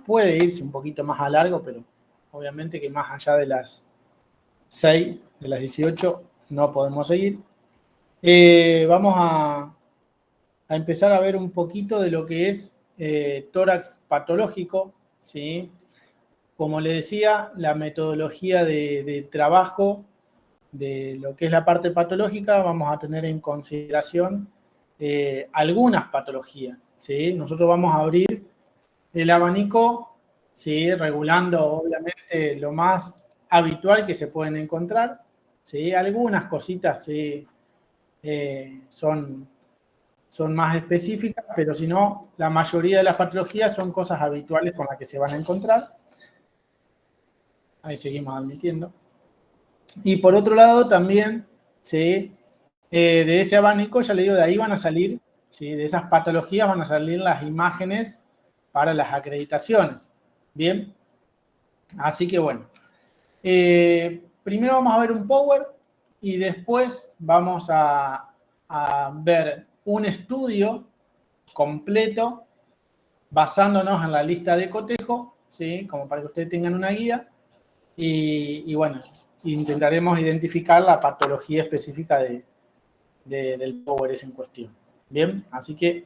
puede irse un poquito más a largo, pero obviamente que más allá de las 6, de las 18, no podemos seguir. Vamos a empezar a ver un poquito de lo que es tórax patológico, ¿sí? Como le decía, la metodología de trabajo de lo que es la parte patológica, vamos a tener en consideración algunas patologías, ¿sí? Nosotros vamos a abrir el abanico, ¿sí? Regulando obviamente lo más habitual que se pueden encontrar, ¿sí? Algunas cositas ¿sí? Son más específicas, pero si no, la mayoría de las patologías son cosas habituales con las que se van a encontrar. Ahí seguimos admitiendo. Y por otro lado también, ¿sí? De ese abanico, ya le digo, de ahí van a salir, ¿sí? De esas patologías van a salir las imágenes para las acreditaciones. Bien, así que bueno. Primero vamos a ver un Power y después vamos a ver un estudio completo basándonos en la lista de cotejo, ¿sí? Como para que ustedes tengan una guía. Y bueno, intentaremos identificar la patología específica del Power S en cuestión. Bien, así que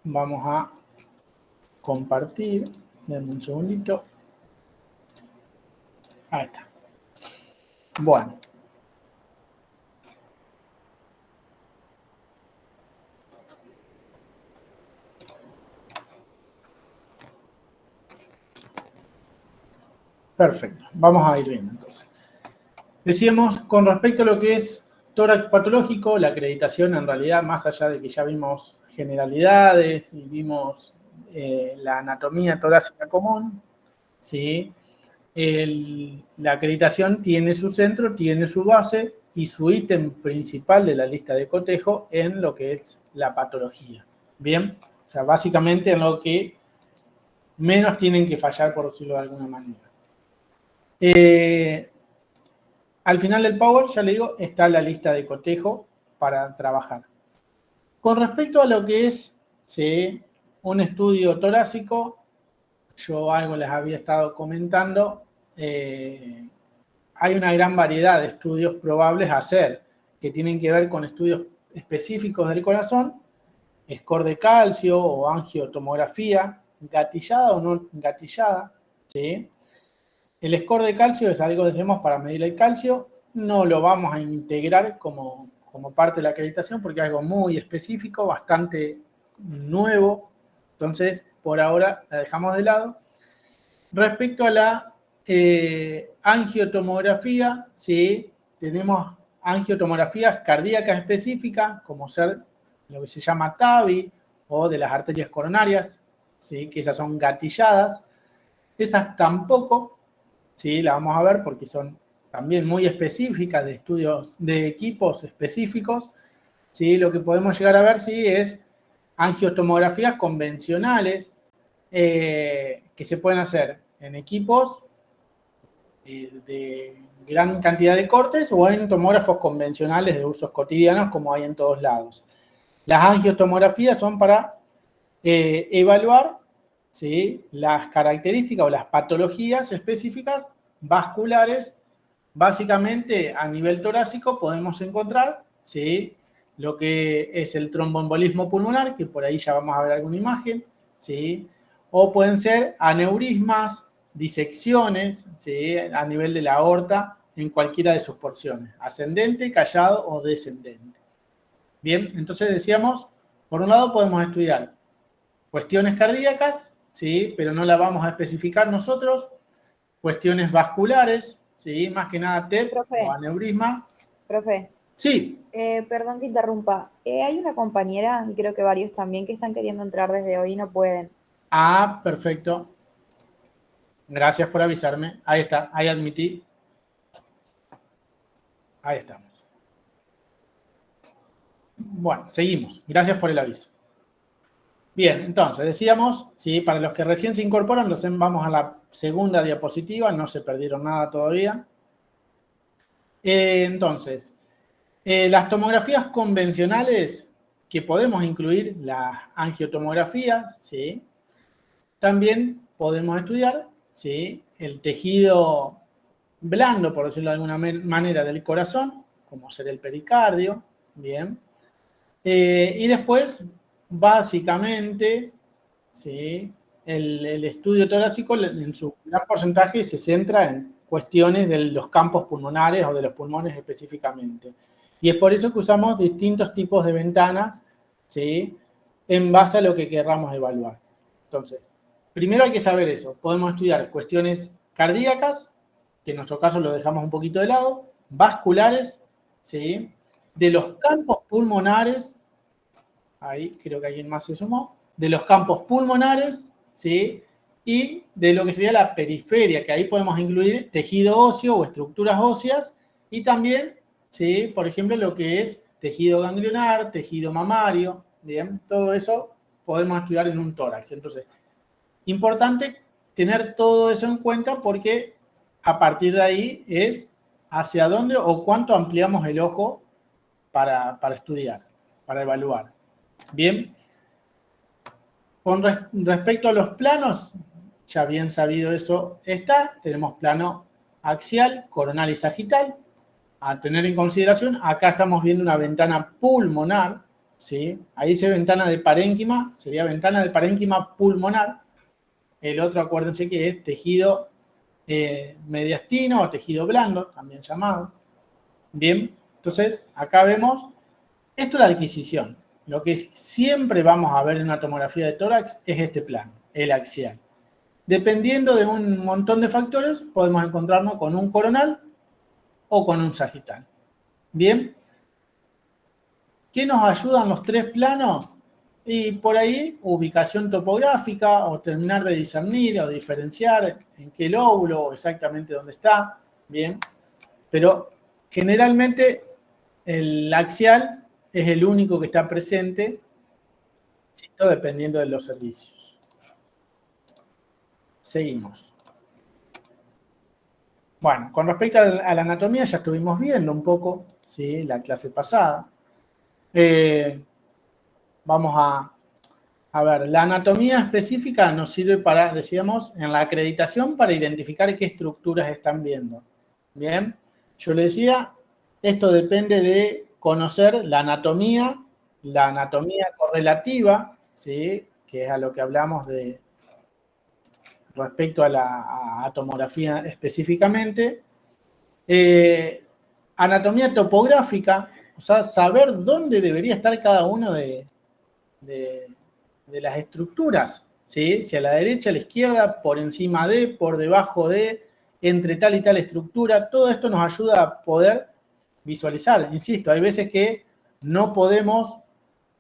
vamos a compartir. Denme un segundito. Ahí está. Bueno. Perfecto. Vamos a ir viendo entonces. Decíamos, con respecto a lo que es tórax patológico, la acreditación en realidad, más allá de que ya vimos generalidades y vimos la anatomía torácica común, ¿sí? La acreditación tiene su centro, tiene su base y su ítem principal de la lista de cotejo en lo que es la patología. Bien, o sea, básicamente en lo que menos tienen que fallar, por decirlo de alguna manera. Al final del Power, ya le digo, está la lista de cotejo para trabajar. Con respecto a lo que es ¿sí? un estudio torácico, yo algo les había estado comentando, hay una gran variedad de estudios probables a hacer, que tienen que ver con estudios específicos del corazón, score de calcio o angiotomografía, gatillada o no gatillada, ¿sí? El score de calcio es algo que hacemos para medir el calcio, no lo vamos a integrar como parte de la acreditación porque es algo muy específico, bastante nuevo, entonces por ahora la dejamos de lado. Respecto a la angiotomografía, ¿sí? Tenemos angiotomografías cardíacas específicas, como ser lo que se llama TAVI o de las arterias coronarias, ¿sí? Que esas son gatilladas. Esas tampoco, ¿sí? La vamos a ver porque son también muy específicas de estudios de equipos específicos. ¿Sí? Lo que podemos llegar a ver, sí, es angiotomografías convencionales que se pueden hacer en equipos de gran cantidad de cortes o en tomógrafos convencionales de usos cotidianos como hay en todos lados. Las angiotomografías son para evaluar ¿sí? las características o las patologías específicas vasculares. Básicamente a nivel torácico podemos encontrar ¿sí? lo que es el tromboembolismo pulmonar, que por ahí ya vamos a ver alguna imagen, ¿sí? O pueden ser aneurismas, disecciones, ¿sí? A nivel de la aorta en cualquiera de sus porciones, ascendente, callado o descendente. Bien, entonces decíamos, por un lado podemos estudiar cuestiones cardíacas, ¿sí? Pero no la vamos a especificar nosotros, cuestiones vasculares, ¿sí? Más que nada TEP o aneurisma. Profe. Sí. Perdón que interrumpa. Hay una compañera, y creo que varios también, que están queriendo entrar desde hoy y no pueden. Ah, perfecto. Gracias por avisarme. Ahí está, ahí admití. Ahí estamos. Bueno, seguimos. Gracias por el aviso. Bien, entonces, decíamos, ¿sí? Para los que recién se incorporan, vamos a la segunda diapositiva, no se perdieron nada todavía. Entonces, las tomografías convencionales, que podemos incluir la angiotomografía, ¿sí? También podemos estudiar, ¿sí?, el tejido blando, por decirlo de alguna manera, del corazón, como ser el pericardio, bien. Y después, básicamente, ¿sí?, el estudio torácico en su gran porcentaje se centra en cuestiones de los campos pulmonares o de los pulmones específicamente. Y es por eso que usamos distintos tipos de ventanas, ¿sí?, en base a lo que querramos evaluar. Entonces, primero hay que saber eso. Podemos estudiar cuestiones cardíacas, que en nuestro caso lo dejamos un poquito de lado, vasculares, ¿sí?, de los campos pulmonares, ahí creo que alguien más se sumó, de los campos pulmonares, ¿sí?, y de lo que sería la periferia, que ahí podemos incluir tejido óseo o estructuras óseas, y también, ¿sí?, por ejemplo, lo que es tejido ganglionar, tejido mamario, bien, todo eso podemos estudiar en un tórax. Entonces, importante tener todo eso en cuenta porque a partir de ahí es hacia dónde o cuánto ampliamos el ojo para estudiar, para evaluar. Bien, con respecto a los planos, ya bien sabido eso está, tenemos plano axial, coronal y sagital. A tener en consideración, acá estamos viendo una ventana pulmonar, ¿sí? Ahí dice ventana de parénquima, sería ventana de parénquima pulmonar. El otro, acuérdense que es tejido mediastino o tejido blando, también llamado. Bien, entonces acá vemos, esto es la adquisición. Lo que siempre vamos a ver en una tomografía de tórax es este plano, el axial. Dependiendo de un montón de factores, podemos encontrarnos con un coronal o con un sagital. Bien, ¿qué nos ayudan los tres planos? Y por ahí, ubicación topográfica o terminar de discernir o diferenciar en qué lóbulo o exactamente dónde está. Bien, pero generalmente el axial es el único que está presente, dependiendo de los servicios. Seguimos. Bueno, con respecto a la anatomía ya estuvimos viendo un poco, ¿sí?, la clase pasada. Vamos a ver, la anatomía específica nos sirve para, decíamos, en la acreditación para identificar qué estructuras están viendo. Bien, yo le decía, esto depende de conocer la anatomía correlativa, ¿sí?, que es a lo que hablamos de respecto a la tomografía específicamente. Anatomía topográfica, o sea, saber dónde debería estar cada uno de las estructuras, ¿sí? Si a la derecha, a la izquierda, por encima de, por debajo de, entre tal y tal estructura, todo esto nos ayuda a poder visualizar. Insisto, hay veces que no podemos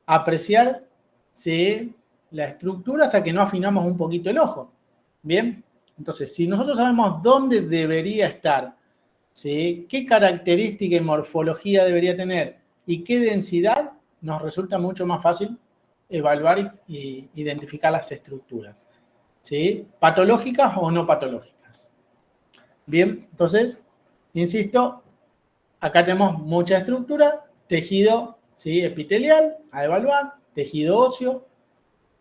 apreciar, ¿sí?, la estructura hasta que no afinamos un poquito el ojo. Bien, entonces, si nosotros sabemos dónde debería estar, ¿sí?, qué característica y morfología debería tener y qué densidad, nos resulta mucho más fácil evaluar y identificar las estructuras, ¿sí?, patológicas o no patológicas. Bien, entonces, insisto, acá tenemos mucha estructura, tejido, ¿sí?, epitelial a evaluar, tejido óseo,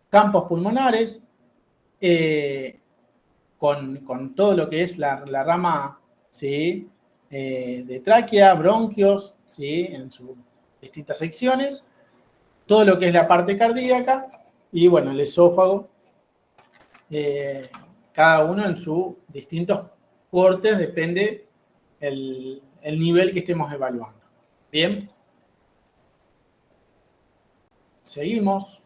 campos pulmonares, con todo lo que es la rama, ¿sí?, de tráquea, bronquios, ¿sí?, en sus distintas secciones, todo lo que es la parte cardíaca y, bueno, el esófago, cada uno en sus distintos cortes, depende el nivel que estemos evaluando. Bien. Seguimos.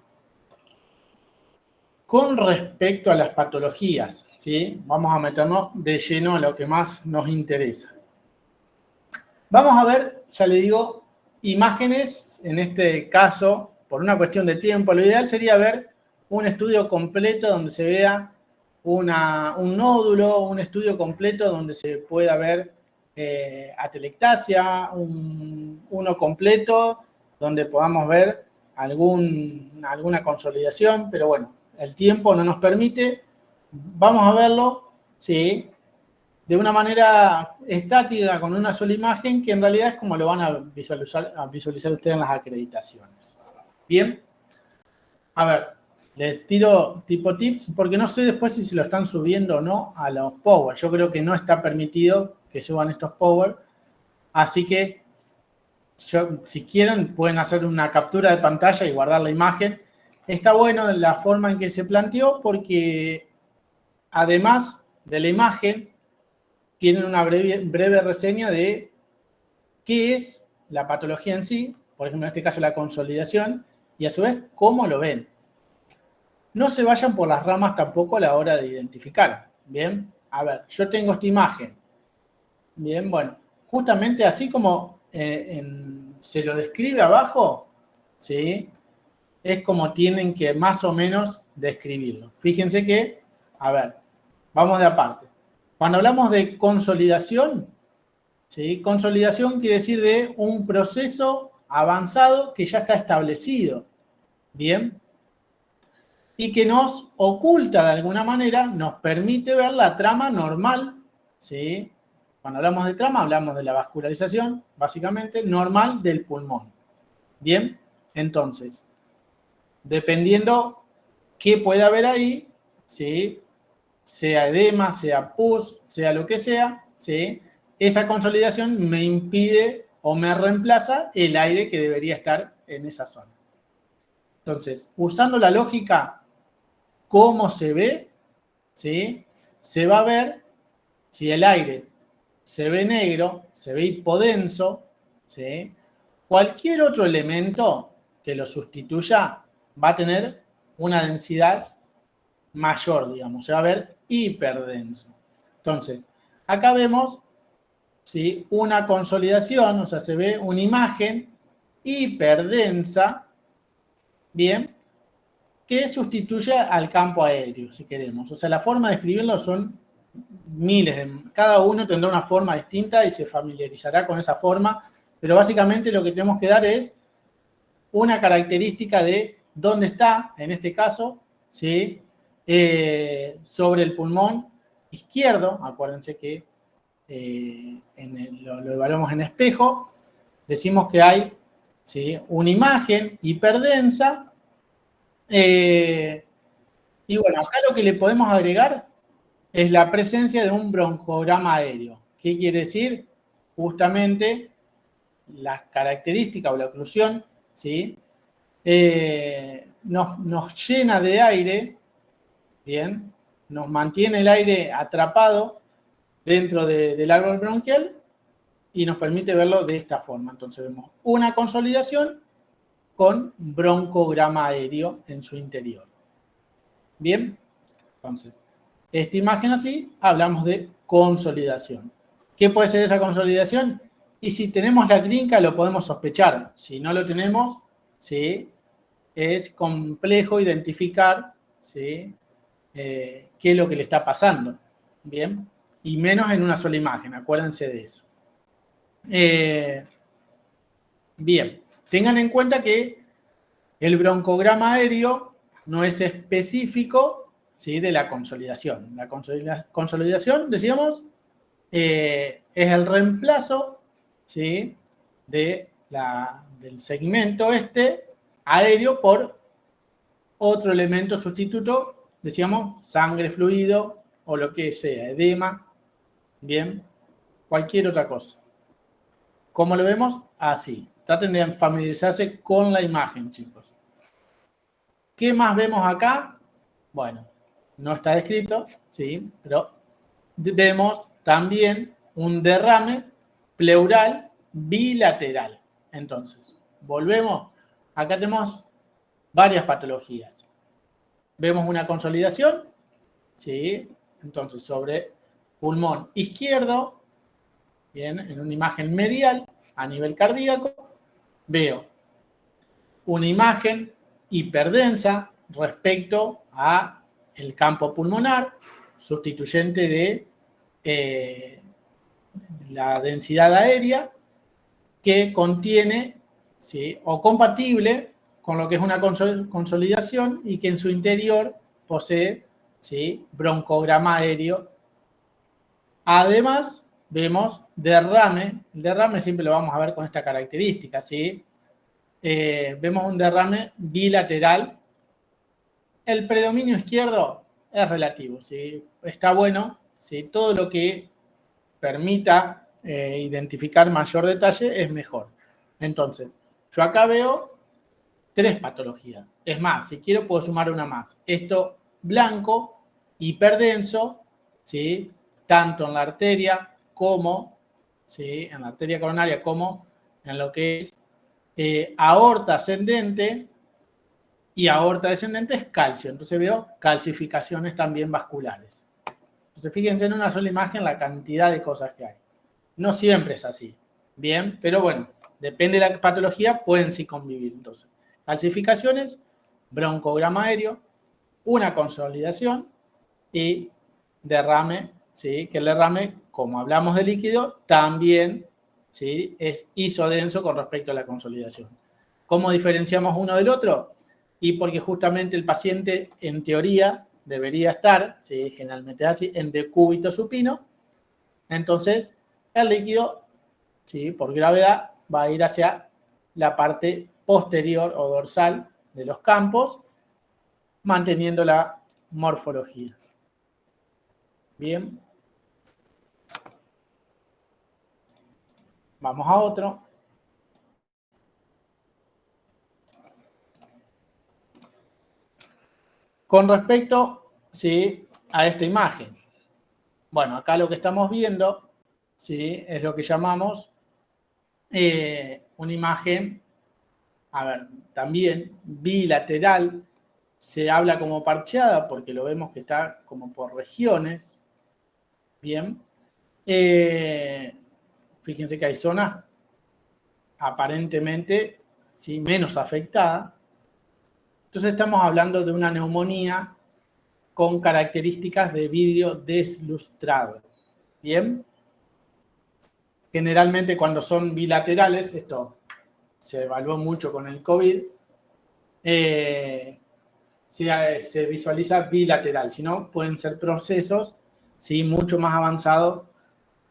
Con respecto a las patologías, ¿sí?, vamos a meternos de lleno a lo que más nos interesa. Vamos a ver, ya le digo, imágenes, en este caso, por una cuestión de tiempo. Lo ideal sería ver un estudio completo donde se vea un nódulo, un estudio completo donde se pueda ver atelectasia, uno completo donde podamos ver alguna consolidación, pero bueno, el tiempo no nos permite. Vamos a verlo, ¿sí?, de una manera estática, con una sola imagen, que en realidad es como lo van a visualizar ustedes en las acreditaciones. Bien, a ver, les tiro tipo tips, porque no sé después si se lo están subiendo o no a los Power. Yo creo que no está permitido que suban estos Power, así que si quieren pueden hacer una captura de pantalla y guardar la imagen. Está bueno la forma en que se planteó porque además de la imagen tienen una breve reseña de qué es la patología en sí, por ejemplo en este caso la consolidación, y a su vez cómo lo ven. No se vayan por las ramas tampoco a la hora de identificar. Bien, a ver, yo tengo esta imagen. Bien, bueno, justamente así como se lo describe abajo, ¿sí? Es como tienen que más o menos describirlo. Fíjense que, a ver, vamos de aparte. Cuando hablamos de consolidación, ¿sí? Consolidación quiere decir de un proceso avanzado que ya está establecido. Bien, y que nos oculta de alguna manera, nos permite ver la trama normal, ¿sí? Cuando hablamos de trama, hablamos de la vascularización, básicamente, normal del pulmón. Bien, entonces, dependiendo qué puede haber ahí, ¿sí? Sea edema, sea pus, sea lo que sea, ¿sí? Esa consolidación me impide o me reemplaza el aire que debería estar en esa zona. Entonces, usando la lógica, ¿cómo se ve? ¿Sí? Se va a ver si el aire se ve negro, se ve hipodenso, ¿sí? Cualquier otro elemento que lo sustituya va a tener una densidad mayor, digamos, se va a ver hiperdenso. Entonces, acá vemos, ¿sí? Una consolidación, o sea, se ve una imagen hiperdensa, bien, que sustituye al campo aéreo, si queremos. O sea, la forma de escribirlo son miles, cada uno tendrá una forma distinta y se familiarizará con esa forma, pero básicamente lo que tenemos que dar es una característica de dónde está, en este caso, ¿sí? Sobre el pulmón izquierdo, acuérdense que lo evaluamos en espejo, decimos que hay, ¿sí? Una imagen hiperdensa, y bueno, acá lo que le podemos agregar es la presencia de un broncograma aéreo. ¿Qué quiere decir? Justamente las características o la oclusión, ¿sí? Nos llena de aire, ¿bien? Nos mantiene el aire atrapado dentro del árbol bronquial y nos permite verlo de esta forma. Entonces vemos una consolidación con broncograma aéreo en su interior. Bien, entonces, esta imagen así, hablamos de consolidación. ¿Qué puede ser esa consolidación? Y si tenemos la clínica lo podemos sospechar. Si no lo tenemos, ¿sí? Es complejo identificar, ¿sí? Qué es lo que le está pasando. Bien, y menos en una sola imagen, acuérdense de eso. Bien, tengan en cuenta que el broncograma aéreo no es específico, ¿sí? De la consolidación. La consolidación, decíamos, es el reemplazo, ¿sí? Del segmento aéreo por otro elemento sustituto, decíamos, sangre, fluido o lo que sea, edema, bien, cualquier otra cosa. ¿Cómo lo vemos? Así. Traten de familiarizarse con la imagen, chicos. ¿Qué más vemos acá? Bueno, no está descrito, sí, pero vemos también un derrame pleural bilateral. Entonces, volvemos. Acá tenemos varias patologías. Vemos una consolidación, ¿sí? Entonces, sobre pulmón izquierdo, bien, en una imagen medial a nivel cardíaco, veo una imagen hiperdensa respecto a el campo pulmonar, sustituyente de la densidad aérea, que contiene, ¿sí? O compatible con lo que es una consolidación y que en su interior posee, ¿sí? Broncograma aéreo. Además, vemos derrame. El derrame siempre lo vamos a ver con esta característica, ¿sí? vemos un derrame bilateral. El predominio izquierdo es relativo, ¿sí? Está bueno, ¿sí? Todo lo que permita identificar mayor detalle es mejor. Entonces, yo acá veo 3 patologías. Es más, si quiero puedo sumar una más. Esto blanco, hiperdenso, ¿sí? Tanto en la arteria como, ¿sí? En la arteria coronaria como en lo que es aorta ascendente, y aorta descendente es calcio. Entonces veo calcificaciones también vasculares. Entonces fíjense en una sola imagen la cantidad de cosas que hay. No siempre es así. Bien, pero bueno, depende de la patología, pueden sí convivir. Entonces, calcificaciones, broncograma aéreo, una consolidación y derrame, ¿sí? Que el derrame, como hablamos de líquido, también, ¿sí? Es isodenso con respecto a la consolidación. ¿Cómo diferenciamos uno del otro? Y porque justamente el paciente, en teoría, debería estar, ¿sí? Generalmente así, en decúbito supino. Entonces, el líquido, ¿sí? Por gravedad, va a ir hacia la parte posterior o dorsal de los campos, manteniendo la morfología. Bien. Vamos a otro. Con respecto, ¿sí? A esta imagen. Bueno, acá lo que estamos viendo, ¿sí? Es lo que llamamos una imagen, a ver, también bilateral. Se habla como parcheada porque lo vemos que está como por regiones. Bien. Fíjense que hay zonas aparentemente, ¿sí? Menos afectadas. Entonces estamos hablando de una neumonía con características de vidrio deslustrado. ¿Bien? Generalmente cuando son bilaterales, esto se evaluó mucho con el COVID, se visualiza bilateral, si no pueden ser procesos, ¿sí? Mucho más avanzados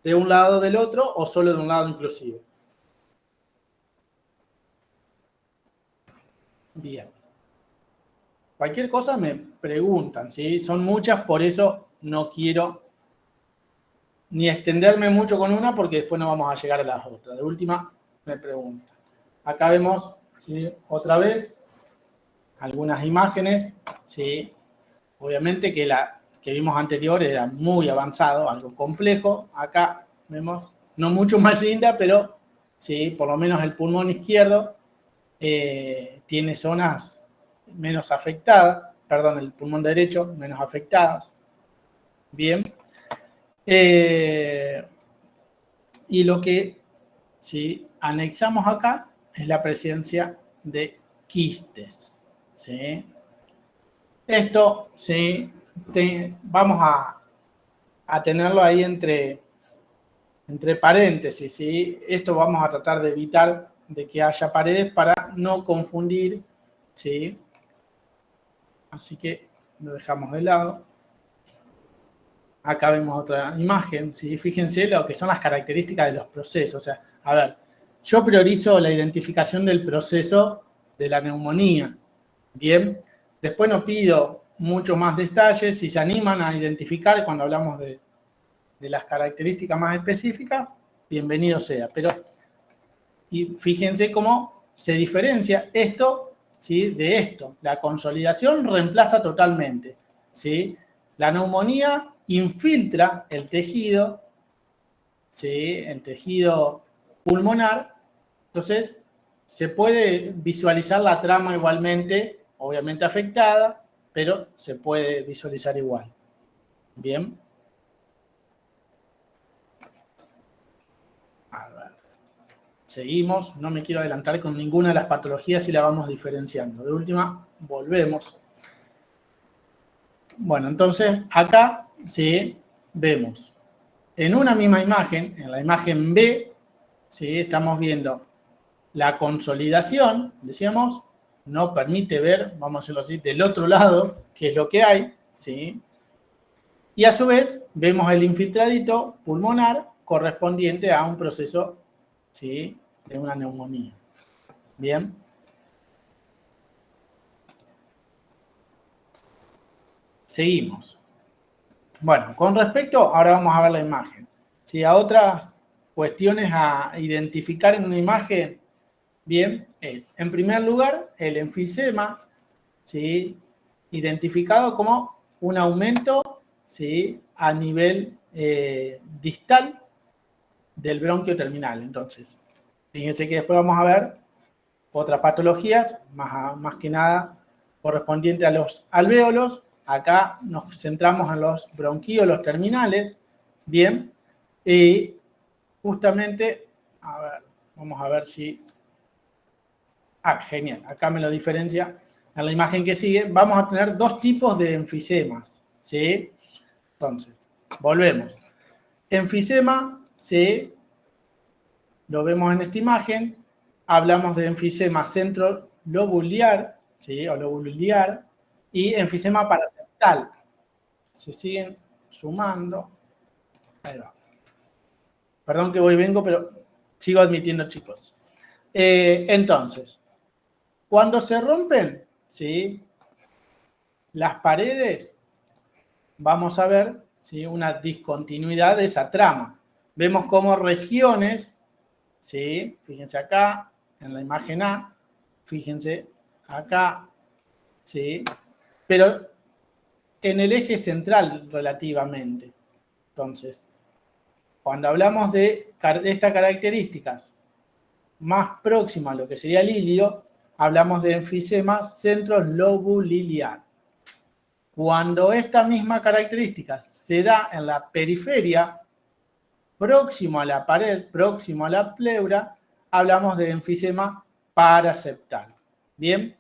de un lado o del otro o solo de un lado inclusive. Bien. Cualquier cosa me preguntan, ¿sí? Son muchas, por eso no quiero ni extenderme mucho con una porque después no vamos a llegar a las otras. De última, me preguntan. Acá vemos, ¿sí? Otra vez algunas imágenes, ¿sí? Obviamente que la que vimos anterior era muy avanzado, algo complejo. Acá vemos, no mucho más linda, pero sí, por lo menos el pulmón izquierdo tiene zonas menos afectadas, perdón, el pulmón derecho menos afectadas. Bien. Y lo que ¿sí? Anexamos acá es la presencia de quistes. ¿Sí? Esto, ¿sí? Vamos a tenerlo ahí entre paréntesis. ¿Sí? Esto vamos a tratar de evitar de que haya paredes para no confundir. ¿Sí? Así que lo dejamos de lado. Acá vemos otra imagen, ¿sí? Fíjense lo que son las características de los procesos. O sea, a ver, yo priorizo la identificación del proceso de la neumonía. Bien, después no pido mucho más detalles. Si se animan a identificar cuando hablamos de las características más específicas, bienvenido sea. Pero y fíjense cómo se diferencia esto, ¿sí? De esto. La consolidación reemplaza totalmente, ¿sí? La neumonía infiltra el tejido, ¿sí? El tejido pulmonar. Entonces, se puede visualizar la trama igualmente, obviamente afectada, pero se puede visualizar igual. Bien. A ver. Seguimos. No me quiero adelantar con ninguna de las patologías y la vamos diferenciando. De última, volvemos. Bueno, entonces acá sí vemos en una misma imagen, en la imagen B, ¿sí? Estamos viendo la consolidación, decíamos, no permite ver, vamos a decirlo así, del otro lado, qué es lo que hay, ¿sí? Y a su vez vemos el infiltradito pulmonar correspondiente a un proceso, ¿sí? De una neumonía. Bien. Seguimos. Bueno, con respecto, ahora vamos a ver la imagen. ¿Sí? A otras cuestiones a identificar en una imagen, bien, es, en primer lugar, el enfisema, ¿sí? Identificado como un aumento, ¿sí? A nivel distal del bronquio terminal. Entonces, fíjense que después vamos a ver otras patologías, más que nada correspondiente a los alvéolos. Acá nos centramos en los bronquíolos terminales, bien, y justamente, a ver, vamos a ver si... genial, acá me lo diferencia en la imagen que sigue. Vamos a tener dos tipos de enfisemas, ¿sí? Entonces, volvemos. Enfisema, ¿sí? Lo vemos en esta imagen. Hablamos de enfisema centrolobular, ¿sí? O lobular, y enfisema paraseptal. Se siguen sumando. Ahí va. Perdón que voy y vengo, pero sigo admitiendo, chicos. Entonces, cuando se rompen, ¿sí? Las paredes, vamos a ver, ¿sí? Una discontinuidad de esa trama. Vemos como regiones, ¿sí? Fíjense acá, en la imagen A, fíjense acá, ¿sí? Pero en el eje central relativamente. Entonces, cuando hablamos de estas características más próximas a lo que sería el ilio, hablamos de enfisema centrolobuliliar. Cuando esta misma característica se da en la periferia, próximo a la pared, próximo a la pleura, hablamos de enfisema paraseptal. Bien,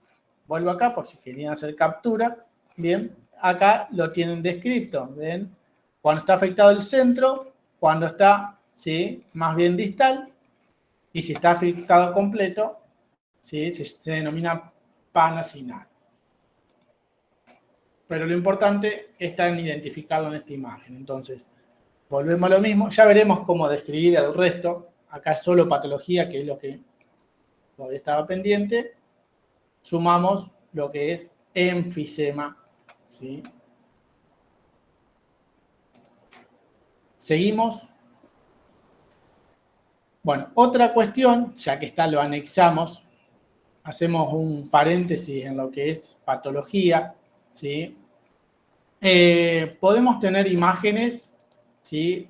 vuelvo acá por si querían hacer captura. Bien, acá lo tienen descrito. ¿Ven? Cuando está afectado el centro, cuando está, ¿sí? Más bien distal, y si está afectado completo, ¿sí? Se denomina panacinal. Pero lo importante está en identificarlo en esta imagen. Entonces, volvemos a lo mismo. Ya veremos cómo describir el resto. Acá es solo patología, que es lo que todavía estaba pendiente. Sumamos lo que es enfisema, ¿sí? Seguimos. Bueno, otra cuestión, ya que está, lo anexamos, hacemos un paréntesis en lo que es patología, ¿sí? Podemos tener imágenes, ¿sí?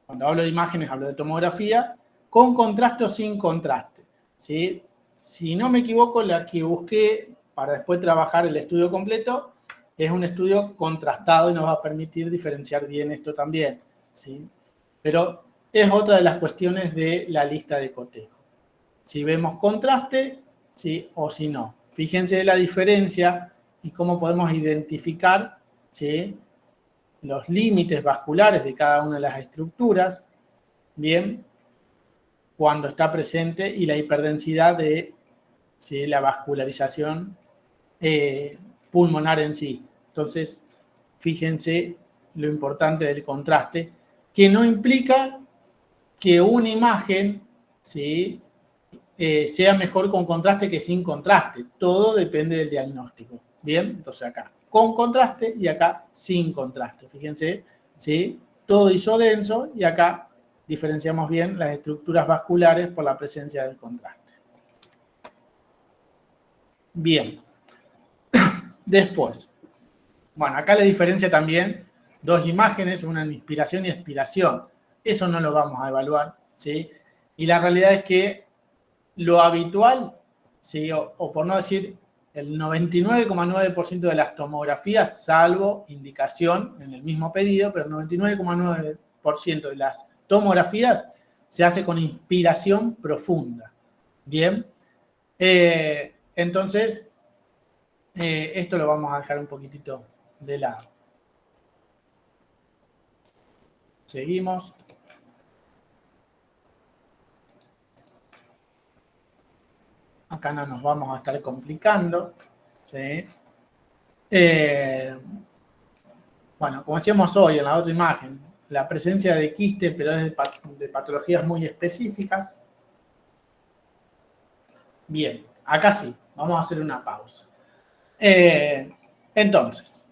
Cuando hablo de imágenes, hablo de tomografía, con contraste o sin contraste, ¿sí? Si no me equivoco, la que busqué para después trabajar el estudio completo es un estudio contrastado y nos va a permitir diferenciar bien esto también, ¿sí? Pero es otra de las cuestiones de la lista de cotejo. Si vemos contraste, ¿sí? O si no. Fíjense la diferencia y cómo podemos identificar, ¿sí? Los límites vasculares de cada una de las estructuras, bien, cuando está presente, y la hiperdensidad de, ¿sí? La vascularización pulmonar en sí. Entonces, fíjense lo importante del contraste, que no implica que una imagen, ¿sí? Sea mejor con contraste que sin contraste. Todo depende del diagnóstico. Bien, entonces acá con contraste y acá sin contraste. Fíjense, ¿sí? Todo isodenso y acá diferenciamos bien las estructuras vasculares por la presencia del contraste. Bien. Después, bueno, acá la diferencia también dos imágenes, una en inspiración y expiración. Eso no lo vamos a evaluar, ¿sí? Y la realidad es que lo habitual, ¿sí? O por no decir el 99,9% de las tomografías, salvo indicación en el mismo pedido, pero el 99,9% de las tomografías se hace con inspiración profunda. Bien, entonces, esto lo vamos a dejar un poquitito de lado. Seguimos. Acá no nos vamos a estar complicando, ¿sí? Bueno, como decíamos hoy en la otra imagen, la presencia de quiste, pero es de patologías muy específicas. Bien, acá sí, vamos a hacer una pausa. Entonces,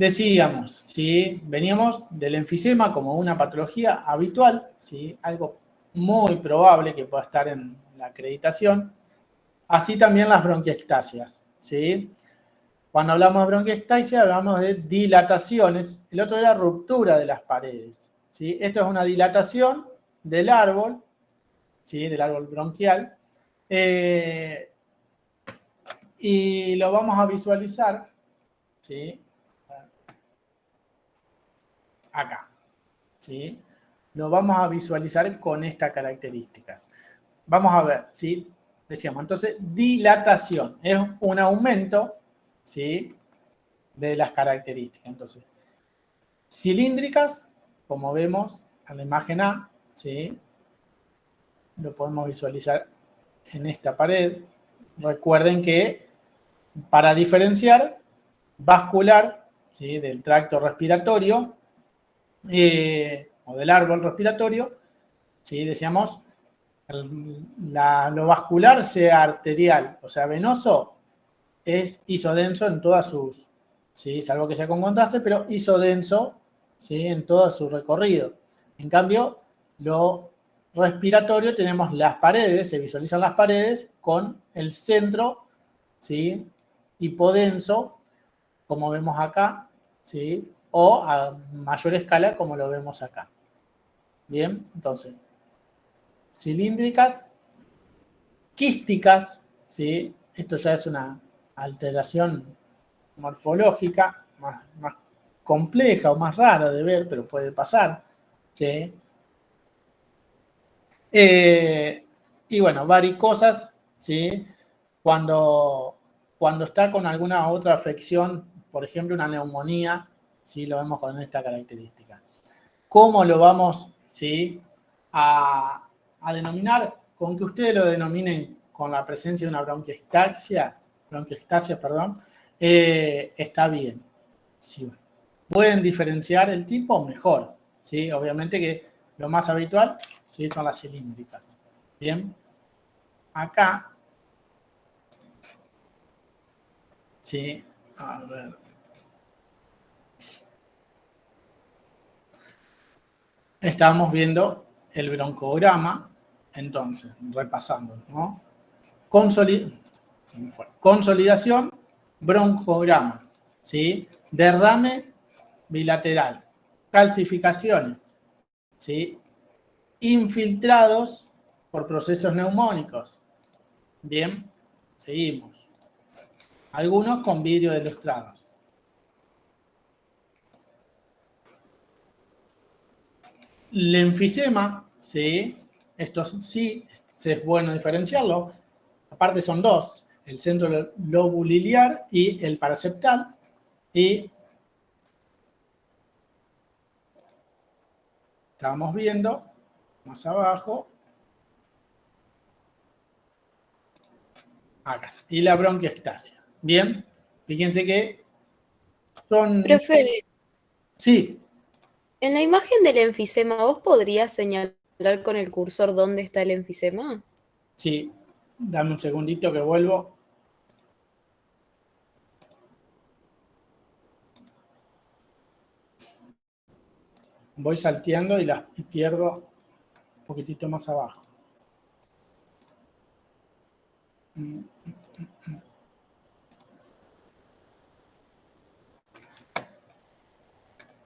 decíamos, ¿sí? Veníamos del enfisema como una patología habitual, ¿sí? Algo muy probable que pueda estar en la acreditación. Así también las bronquiectasias, ¿sí? Cuando hablamos de bronquiectasia hablamos de dilataciones. El otro era ruptura de las paredes, ¿sí? Esto es una dilatación del árbol, ¿sí? Del árbol bronquial. Y lo vamos a visualizar, ¿sí? Acá, ¿sí? Lo vamos a visualizar con estas características. Vamos a ver, ¿sí? Decíamos, entonces, dilatación es un aumento, ¿sí? De las características. Entonces, cilíndricas, como vemos en la imagen A, ¿sí? Lo podemos visualizar en esta pared. Recuerden que para diferenciar vascular, ¿sí? Del tracto respiratorio o del árbol respiratorio, ¿sí? Decíamos, lo vascular sea arterial, o sea, venoso, es isodenso en todas sus, ¿sí? Salvo que sea con contraste, pero isodenso, ¿sí? En todo su recorrido. En cambio, lo respiratorio tenemos las paredes, se visualizan las paredes con el centro, ¿sí? Hipodenso, como vemos acá, ¿sí? O a mayor escala, como lo vemos acá. Bien, entonces, cilíndricas, quísticas, ¿sí? Esto ya es una alteración morfológica más compleja o más rara de ver, pero puede pasar, ¿sí? Y bueno, varicosas, ¿sí? Cuando está con alguna otra afección, por ejemplo, una neumonía, ¿sí? Lo vemos con esta característica. ¿Cómo lo vamos, ¿sí? a denominar? Con que ustedes lo denominen con la presencia de una bronquiectasia, perdón, está bien. Si pueden diferenciar el tipo, mejor, ¿sí? Obviamente que lo más habitual, ¿sí? Son las cilíndricas. Bien. Acá, ¿sí? A ver. Estamos viendo el broncograma, entonces, repasando, ¿no? Consolidación, broncograma, ¿sí? Derrame bilateral, calcificaciones, ¿sí? Infiltrados por procesos neumónicos. Bien, seguimos. Algunos con vidrio de lustrados. El enfisema, ¿sí? Esto sí es bueno diferenciarlo. Aparte son dos, el centro lobuliliar y el paraseptal. Y estamos viendo más abajo, acá, y la bronquiectasia. Bien, fíjense que son... Profe, Sí, en la imagen del enfisema, ¿vos podrías señalar con el cursor dónde está el enfisema? sí, dame un segundito que vuelvo. Voy salteando y pierdo un poquitito más abajo.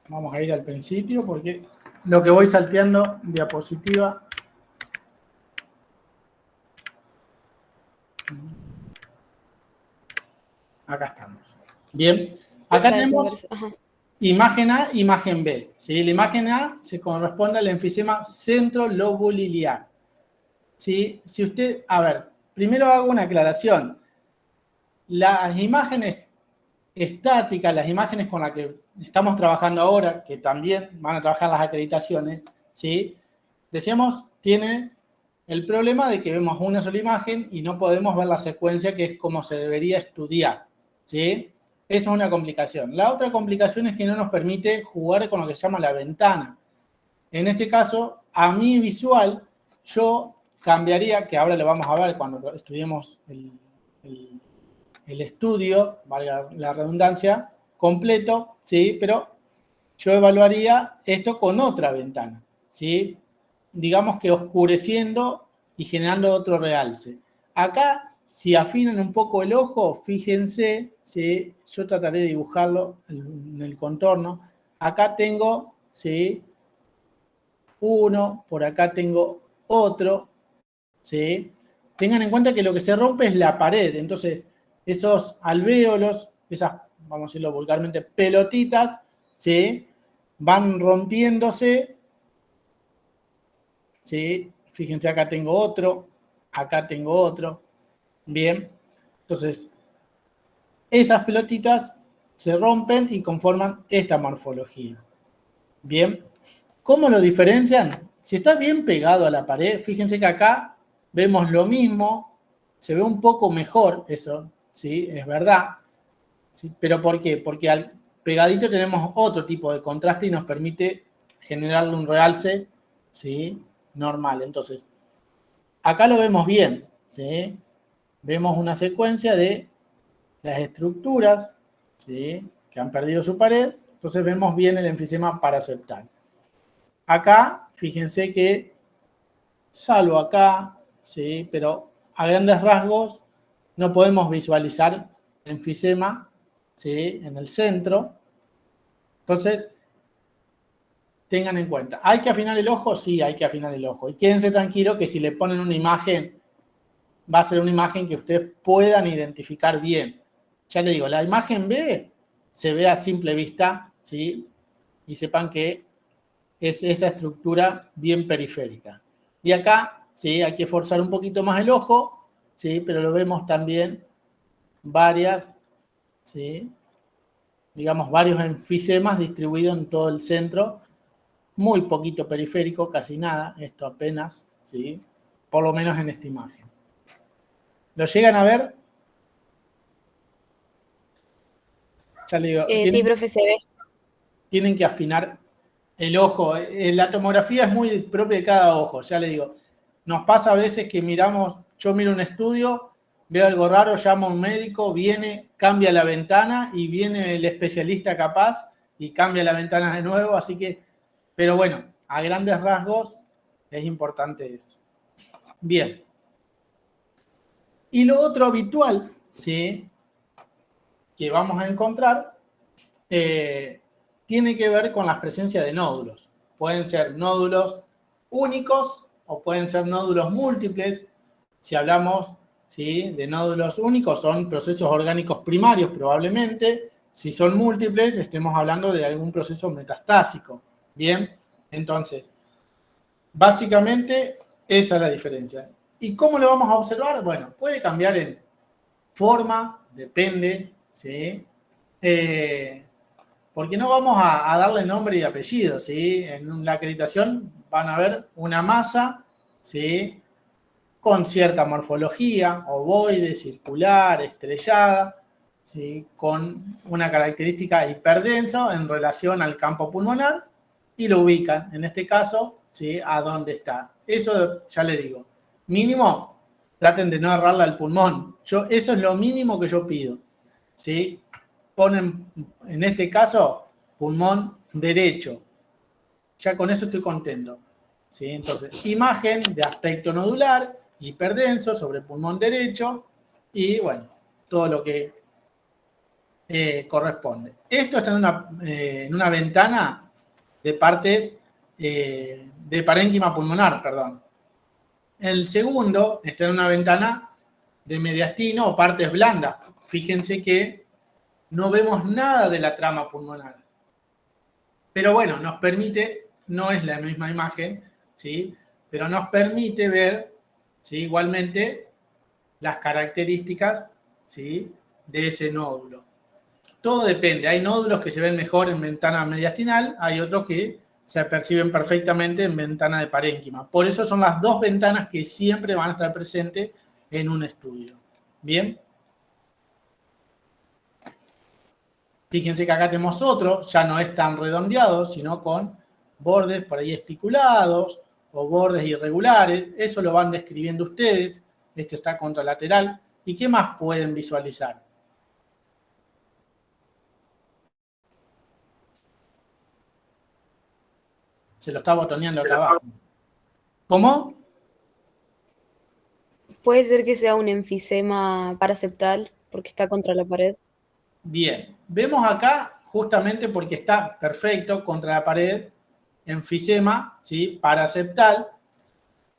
Vamos a ir al principio porque lo que voy salteando, diapositiva. Acá estamos. Bien, acá Esa es, me tenemos parece. Ajá. imagen A, imagen B. ¿Sí? La imagen A se corresponde al enfisema centrolobuliliar. ¿Sí? Si usted, a ver, primero hago una aclaración. Las imágenes estáticas, las imágenes con las que estamos trabajando ahora, que también van a trabajar las acreditaciones, ¿sí? Decíamos, tiene el problema de que vemos una sola imagen y no podemos ver la secuencia que es como se debería estudiar, ¿sí? Esa es una complicación. La otra complicación es que no nos permite jugar con lo que se llama la ventana. En este caso, a mi visual, yo cambiaría, que ahora lo vamos a ver cuando estudiemos el estudio, valga la redundancia, completo, ¿sí? Pero yo evaluaría esto con otra ventana, ¿sí? Digamos que oscureciendo y generando otro realce. Acá, si afinan un poco el ojo, fíjense, ¿sí? Yo trataré de dibujarlo en el contorno. Acá tengo, ¿sí? Uno, por acá tengo otro, ¿sí? Tengan en cuenta que lo que se rompe es la pared, entonces esos alvéolos, esas, vamos a decirlo vulgarmente, pelotitas, ¿sí? Van rompiéndose, ¿sí? Fíjense, acá tengo otro, bien. Entonces, esas pelotitas se rompen y conforman esta morfología, bien. ¿Cómo lo diferencian? Si está bien pegado a la pared, fíjense que acá vemos lo mismo, se ve un poco mejor eso, ¿sí? Es verdad. ¿Sí? ¿Pero por qué? Porque al pegadito tenemos otro tipo de contraste y nos permite generarle un realce, ¿sí? Normal. Entonces, acá lo vemos bien, ¿sí? Vemos una secuencia de las estructuras, ¿sí? Que han perdido su pared, entonces vemos bien el enfisema paraseptal. Acá, fíjense que, salvo acá, ¿sí? Pero a grandes rasgos no podemos visualizar enfisema, ¿sí? En el centro. Entonces, tengan en cuenta, ¿hay que afinar el ojo? Sí, hay que afinar el ojo. Y quédense tranquilos que si le ponen una imagen, va a ser una imagen que ustedes puedan identificar bien. Ya les digo, la imagen B se ve a simple vista, ¿sí? Y sepan que es esa estructura bien periférica. Y acá, ¿sí? Hay que forzar un poquito más el ojo, ¿sí? Pero lo vemos también varias, ¿sí? Digamos, varios enfisemas distribuidos en todo el centro, muy poquito periférico, casi nada, esto apenas, ¿sí? Por lo menos en esta imagen. ¿Lo llegan a ver? Ya le digo, Sí, profe, se ve. tienen que afinar el ojo. La tomografía es muy propia de cada ojo, ya le digo. Nos pasa a veces que miramos, yo miro un estudio, veo algo raro, llamo a un médico, viene, cambia la ventana y viene el especialista capaz y cambia la ventana de nuevo, así que, pero bueno, a grandes rasgos es importante eso. Bien. Y lo otro habitual, ¿sí? Que vamos a encontrar, tiene que ver con la presencia de nódulos. Pueden ser nódulos únicos o pueden ser nódulos múltiples. Si hablamos, ¿sí? De nódulos únicos, son procesos orgánicos primarios probablemente. Si son múltiples, estemos hablando de algún proceso metastásico. Bien, entonces, básicamente esa es la diferencia. ¿Y cómo lo vamos a observar? Bueno, puede cambiar en forma, depende, ¿sí? Porque no vamos a darle nombre y apellido, ¿sí? En la acreditación van a ver una masa, ¿sí? Con cierta morfología, ovoide, circular, estrellada, ¿sí? Con una característica hiperdenso en relación al campo pulmonar y lo ubican, en este caso, ¿sí? A dónde está. Eso ya le digo. Mínimo, traten de no errarle al pulmón. Eso es lo mínimo que yo pido, ¿sí? Ponen, en este caso, pulmón derecho. Ya con eso estoy contento, ¿sí? Entonces, imagen de aspecto nodular, hiperdenso, sobre pulmón derecho, y bueno, todo lo que corresponde. Esto está en una ventana de partes de parénquima pulmonar, perdón. El segundo está en una ventana de mediastino o partes blandas. Fíjense que no vemos nada de la trama pulmonar. Pero bueno, nos permite, no es la misma imagen, ¿sí? Pero nos permite ver, ¿sí? Igualmente las características, ¿sí? De ese nódulo. Todo depende, hay nódulos que se ven mejor en ventana mediastinal, hay otros que se perciben perfectamente en ventana de parénquima. Por eso son las dos ventanas que siempre van a estar presentes en un estudio. ¿Bien? Fíjense que acá tenemos otro, ya no es tan redondeado, sino con bordes por ahí espiculados o bordes irregulares. Eso lo van describiendo ustedes. Este está contralateral. ¿Y qué más pueden visualizar? Se lo está botoneando acá abajo. ¿Cómo? Puede ser que sea un enfisema paraseptal porque está contra la pared. Bien. Vemos acá, justamente porque está perfecto contra la pared, enfisema, ¿sí? Paraseptal.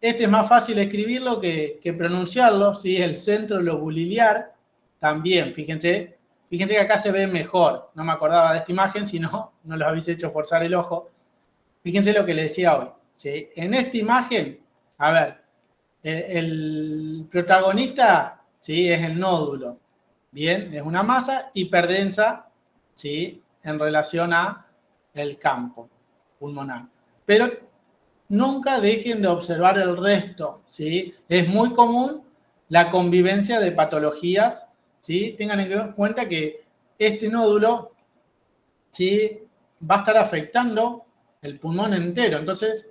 Este es más fácil escribirlo que pronunciarlo, ¿sí? El centro lobuliliar, también, fíjense que acá se ve mejor. No me acordaba de esta imagen, si no, no los habéis hecho forzar el ojo. Fíjense lo que les decía hoy, ¿sí? En esta imagen, a ver, el protagonista, ¿sí? Es el nódulo, ¿bien? Es una masa hiperdensa, ¿sí? En relación a el campo pulmonar. Pero nunca dejen de observar el resto, ¿sí? Es muy común la convivencia de patologías, ¿sí? Tengan en cuenta que este nódulo, ¿sí? Va a estar afectando el pulmón entero, entonces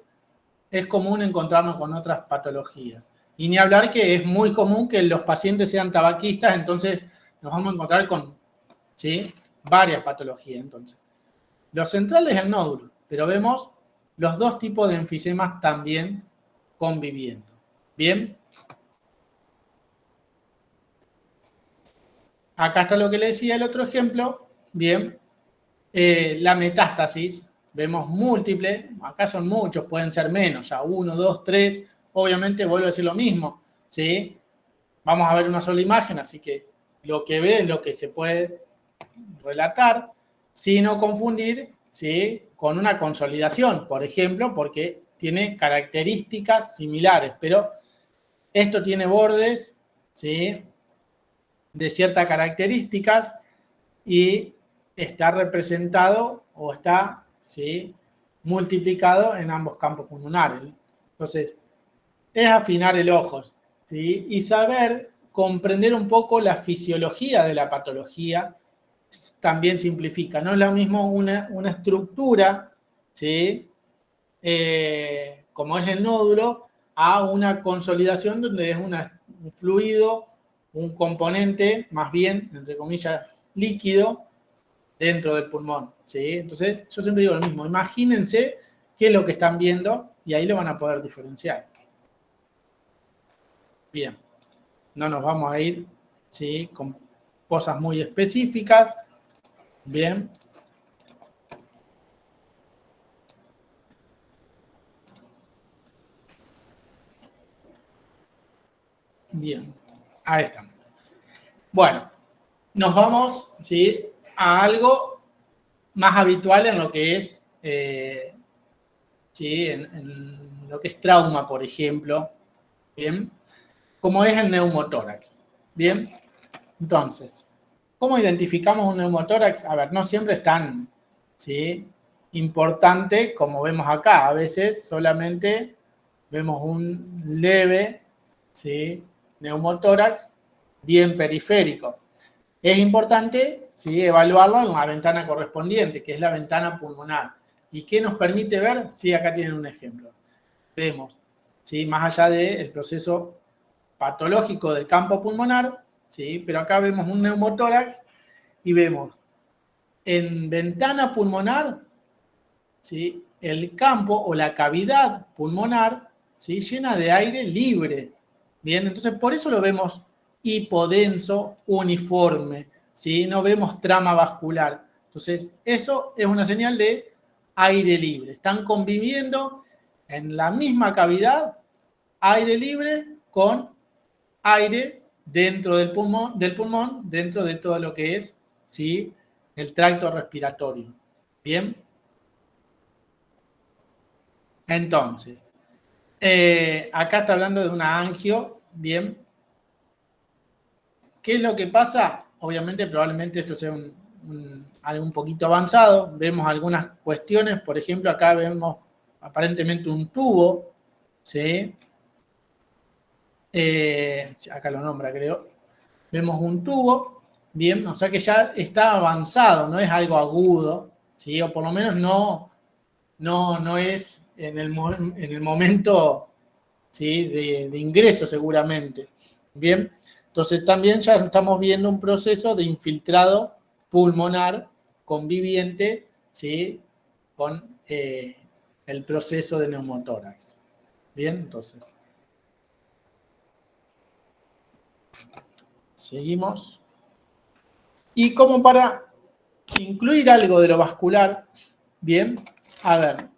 es común encontrarnos con otras patologías. Y ni hablar que es muy común que los pacientes sean tabaquistas, entonces nos vamos a encontrar con, ¿sí? Varias patologías, entonces. Lo central es el nódulo, pero vemos los dos tipos de enfisemas también conviviendo. ¿Bien? Acá está lo que le decía el otro ejemplo. Bien. La metástasis, vemos múltiple, acá son muchos, pueden ser menos, ya 1, 2, 3, obviamente vuelvo a decir lo mismo, ¿sí? Vamos a ver una sola imagen, así que lo que ve es lo que se puede relatar, sin no confundir, ¿sí? Con una consolidación, por ejemplo, porque tiene características similares, pero esto tiene bordes, ¿sí? De ciertas características y está representado o está, ¿sí? Multiplicado en ambos campos pulmonares. Entonces, es afinar el ojo, ¿sí? Y saber comprender un poco la fisiología de la patología también simplifica. No es lo mismo una estructura, ¿sí? Como es el nódulo, a una consolidación donde es un fluido, un componente, más bien, entre comillas, líquido, dentro del pulmón, ¿sí? Entonces, yo siempre digo lo mismo, imagínense qué es lo que están viendo y ahí lo van a poder diferenciar. Bien, no nos vamos a ir, ¿sí? Con cosas muy específicas. Bien. Bien, ahí estamos. Bueno, nos vamos, ¿sí? A algo más habitual en lo que es, ¿sí? En lo que es trauma, por ejemplo, ¿bien? Como es el neumotórax, ¿bien? Entonces, ¿cómo identificamos un neumotórax? A ver, no siempre es tan, ¿sí? Importante como vemos acá. A veces solamente vemos un leve, ¿sí? Neumotórax bien periférico. Es importante, ¿sí? Evaluarlo en la ventana correspondiente, que es la ventana pulmonar. ¿Y qué nos permite ver? Sí, acá tienen un ejemplo. Vemos, ¿sí? Más allá del proceso patológico del campo pulmonar, ¿sí? Pero acá vemos un neumotórax y vemos en ventana pulmonar, ¿sí? El campo o la cavidad pulmonar, ¿sí? Llena de aire libre. Bien, entonces por eso lo vemos hipodenso, uniforme, ¿sí? No vemos trama vascular. Entonces, eso es una señal de aire libre. Están conviviendo en la misma cavidad aire libre con aire dentro del pulmón, dentro de todo lo que es, ¿sí? El tracto respiratorio. Bien. Entonces, acá está hablando de una angio, bien. ¿Qué es lo que pasa? Obviamente, probablemente esto sea algo un poquito avanzado. Vemos algunas cuestiones, por ejemplo, acá vemos aparentemente un tubo, ¿sí? Acá lo nombra, creo. Vemos un tubo, bien, o sea que ya está avanzado, no es algo agudo, ¿sí? O por lo menos no es en el momento, ¿sí? de ingreso seguramente. Bien, entonces también ya estamos viendo un proceso de infiltrado pulmonar conviviente, ¿sí? Con el proceso de neumotórax. Bien, entonces. Seguimos. Y como para incluir algo de lo vascular, bien, a ver,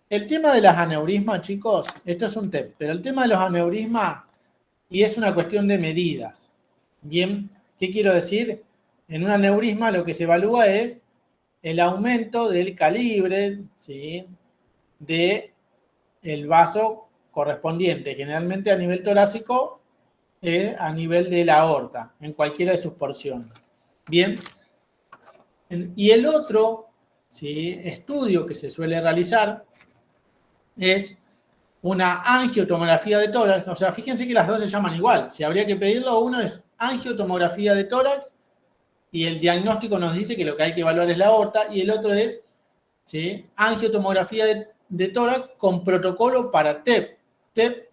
el tema de las aneurismas, chicos, esto es un tema, pero el tema de los aneurismas, y es una cuestión de medidas, bien, ¿qué quiero decir? En un aneurisma lo que se evalúa es el aumento del calibre, ¿sí?, de el vaso correspondiente, generalmente a nivel torácico, a nivel de la aorta, en cualquiera de sus porciones. Bien, y el otro, ¿sí?, estudio que se suele realizar es una angiotomografía de tórax. O sea, fíjense que las dos se llaman igual. Si habría que pedirlo, uno es angiotomografía de tórax y el diagnóstico nos dice que lo que hay que evaluar es la aorta, y el otro es, ¿sí?, angiotomografía de tórax con protocolo para TEP,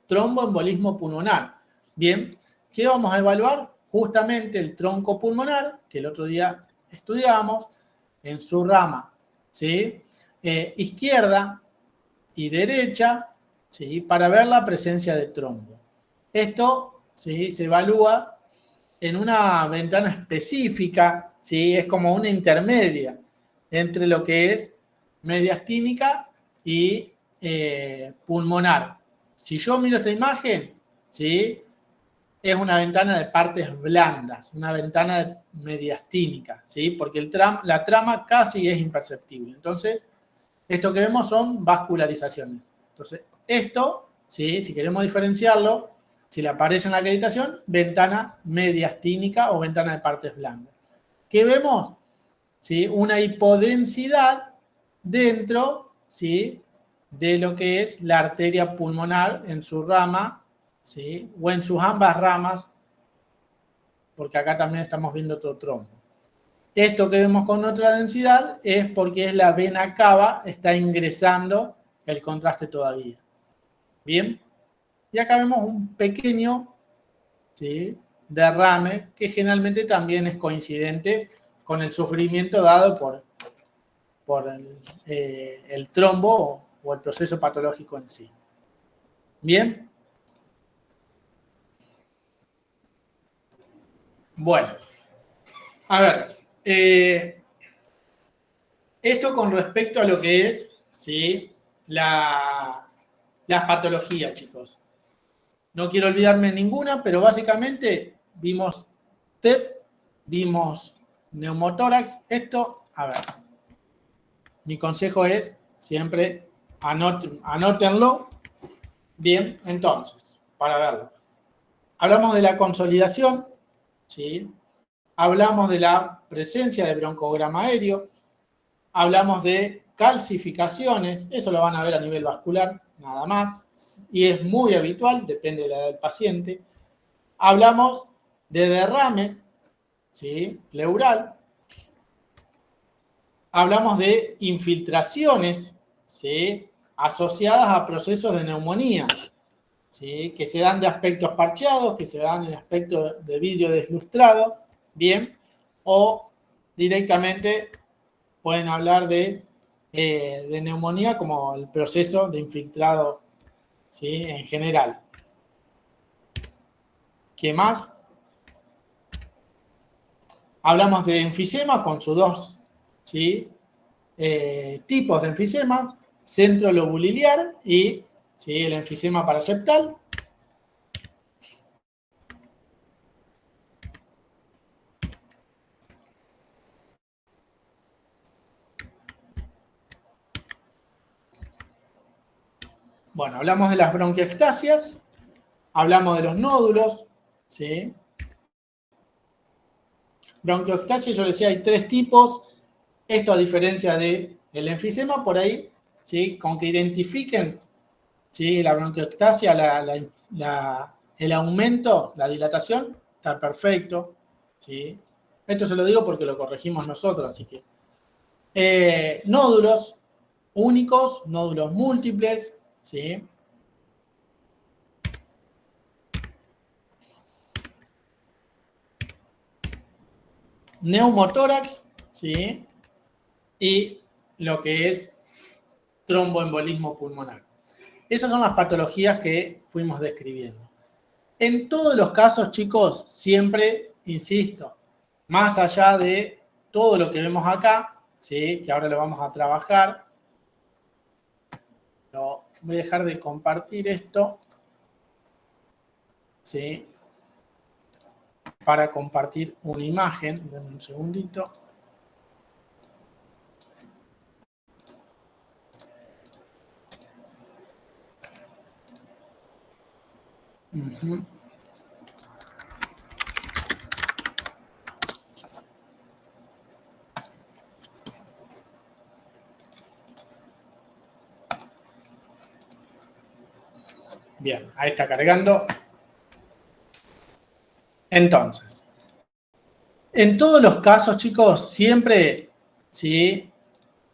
tromboembolismo pulmonar. Bien, ¿qué vamos a evaluar? Justamente el tronco pulmonar, que el otro día estudiábamos, en su rama, ¿sí?, izquierda y derecha, ¿sí?, para ver la presencia de trombo. Esto, ¿sí?, se evalúa en una ventana específica, ¿sí?, es como una intermedia entre lo que es mediastínica y pulmonar. Si yo miro esta imagen, ¿sí?, es una ventana de partes blandas, una ventana mediastínica, ¿sí?, porque la trama casi es imperceptible. Entonces, esto que vemos son vascularizaciones. Entonces, esto, ¿sí?, si queremos diferenciarlo, si le aparece en la acreditación, ventana mediastínica o ventana de partes blandas. ¿Qué vemos? ¿Sí? Una hipodensidad dentro, ¿sí?, de lo que es la arteria pulmonar en su rama, ¿sí?, o en sus ambas ramas, porque acá también estamos viendo otro trombo. Esto que vemos con otra densidad es porque es la vena cava, está ingresando el contraste todavía. Bien, y acá vemos un pequeño, ¿sí?, derrame que generalmente también es coincidente con el sufrimiento dado por el trombo o el proceso patológico en sí. Bien. Bueno, a ver, esto con respecto a lo que es, ¿sí?, las patologías, chicos. No quiero olvidarme ninguna, pero básicamente vimos TEP, vimos neumotórax. Esto, a ver, mi consejo es siempre anótenlo. Bien, entonces, para verlo. Hablamos de la consolidación, ¿sí? Hablamos de la presencia de broncograma aéreo, hablamos de calcificaciones, eso lo van a ver a nivel vascular, nada más, y es muy habitual, depende de la edad del paciente. Hablamos de derrame, ¿sí?, pleural. Hablamos de infiltraciones, ¿sí?, asociadas a procesos de neumonía, ¿sí?, que se dan de aspectos parcheados, que se dan en aspecto de vidrio deslustrado, bien, o directamente pueden hablar de neumonía como el proceso de infiltrado, ¿sí?, en general. ¿Qué más? Hablamos de enfisema con sus dos, ¿sí?, tipos de enfisemas, centrolobuliliar y, ¿sí?, el enfisema paraseptal. Bueno, hablamos de las bronquiectasias, hablamos de los nódulos, ¿sí? Bronquiectasia, yo les decía, hay tres tipos. Esto a diferencia del enfisema, por ahí, ¿sí?, con que identifiquen, ¿sí?, la bronquiectasia, el aumento, la dilatación, está perfecto, ¿sí? Esto se lo digo porque lo corregimos nosotros, así que... nódulos únicos, nódulos múltiples, ¿sí? Neumotórax, ¿sí? Y lo que es tromboembolismo pulmonar. Esas son las patologías que fuimos describiendo. En todos los casos, chicos, siempre, insisto, más allá de todo lo que vemos acá, ¿sí? Que ahora lo vamos a trabajar, voy a dejar de compartir esto, ¿sí? Para compartir una imagen. Denme un segundito. Uh-huh. Bien, ahí está cargando. Entonces, en todos los casos, chicos, siempre, ¿sí?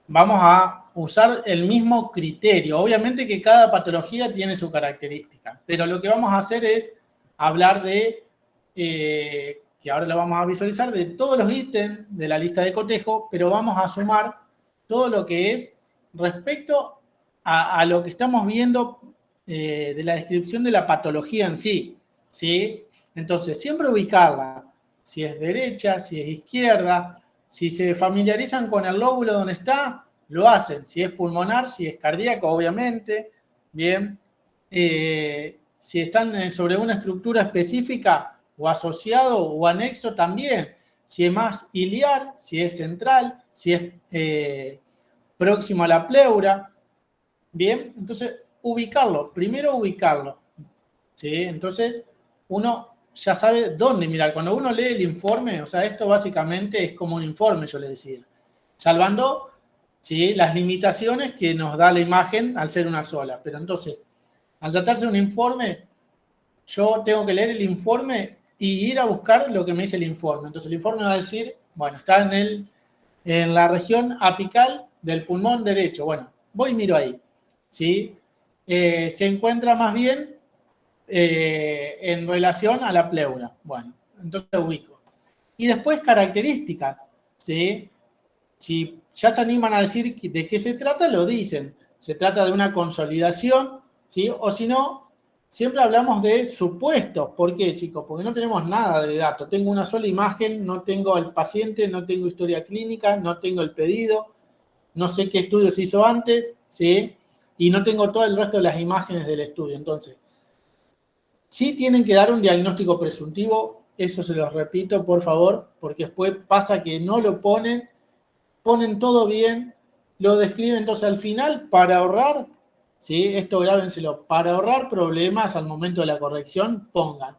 Vamos a usar el mismo criterio. Obviamente que cada patología tiene su característica, pero lo que vamos a hacer es hablar de, que ahora lo vamos a visualizar, de todos los ítems de la lista de cotejo, pero vamos a sumar todo lo que es respecto a lo que estamos viendo de la descripción de la patología en sí, ¿sí? Entonces, siempre ubicarla, si es derecha, si es izquierda, si se familiarizan con el lóbulo donde está, lo hacen. Si es pulmonar, si es cardíaco, obviamente. Bien. Si están sobre una estructura específica o asociado o anexo también. Si es más iliar, si es central, si es próximo a la pleura. Bien. Entonces, ubicarlo. Primero ubicarlo. ¿Sí? Entonces, uno ya sabe dónde mirar. Cuando uno lee el informe, o sea, esto básicamente es como un informe, yo le decía. Salvando, ¿sí?, las limitaciones que nos da la imagen al ser una sola. Pero entonces, al tratarse de un informe, yo tengo que leer el informe y ir a buscar lo que me dice el informe. Entonces, el informe va a decir, bueno, está en la región apical del pulmón derecho. Bueno, voy y miro ahí, ¿sí? Se encuentra más bien en relación a la pleura. Bueno, entonces ubico. Y después características, ¿sí? Si ya se animan a decir de qué se trata, lo dicen. Se trata de una consolidación, ¿sí? O si no, siempre hablamos de supuestos. ¿Por qué, chicos? Porque no tenemos nada de datos. Tengo una sola imagen, no tengo el paciente, no tengo historia clínica, no tengo el pedido, no sé qué estudio se hizo antes, ¿sí? Y no tengo todo el resto de las imágenes del estudio. Entonces, sí tienen que dar un diagnóstico presuntivo, eso se los repito, por favor, porque después pasa que no lo ponen todo bien, lo describen. Entonces al final, para ahorrar, ¿sí? Esto grábenselo, para ahorrar problemas al momento de la corrección, pongan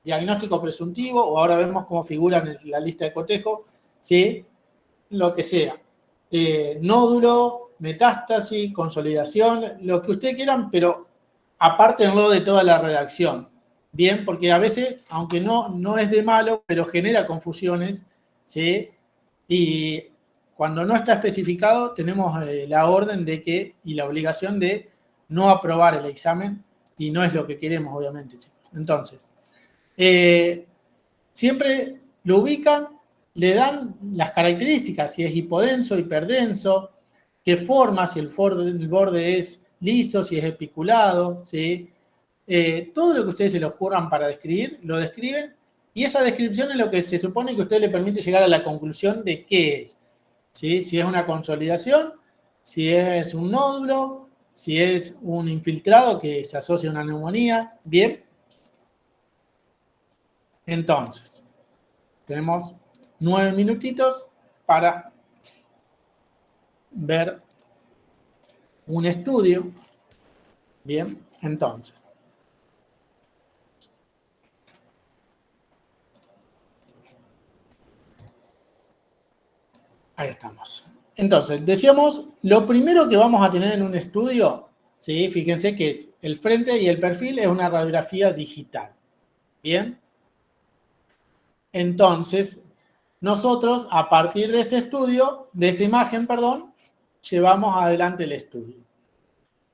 diagnóstico presuntivo, o ahora vemos cómo figuran en la lista de cotejo, ¿sí? Lo que sea. Nódulo, metástasis, consolidación, lo que ustedes quieran, pero apártenlo de toda la redacción. Bien, porque a veces, aunque no es de malo, pero genera confusiones, ¿sí? Y cuando no está especificado, tenemos la orden de que, y la obligación de no aprobar el examen, y no es lo que queremos, obviamente, chicos. Entonces, siempre lo ubican, le dan las características, si es hipodenso, hiperdenso, qué forma, si el borde es liso, si es espiculado, ¿sí? Todo lo que ustedes se les ocurran para describir, lo describen, y esa descripción es lo que se supone que a usted le permite llegar a la conclusión de qué es, ¿sí? Si es una consolidación, si es un nódulo, si es un infiltrado que se asocia a una neumonía. Bien. Entonces, tenemos 9 minutitos para ver un estudio. Bien, entonces. Ahí estamos. Entonces, decíamos, lo primero que vamos a tener en un estudio, ¿sí? Fíjense que es el frente y el perfil es una radiografía digital. Bien. Entonces, nosotros, a partir de este estudio, de esta imagen, perdón, llevamos adelante el estudio.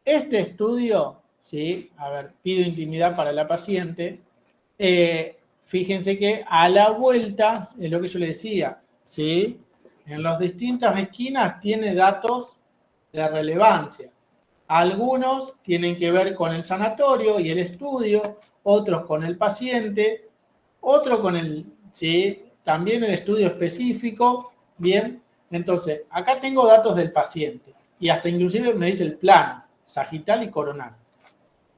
Este estudio, ¿sí? A ver, pido intimidad para la paciente. Fíjense que a la vuelta, es lo que yo le decía, ¿sí? En las distintas esquinas tiene datos de relevancia. Algunos tienen que ver con el sanatorio y el estudio, otros con el paciente, otro con el, ¿sí? También el estudio específico. Bien, entonces, acá tengo datos del paciente y hasta inclusive me dice el plano, sagital y coronal.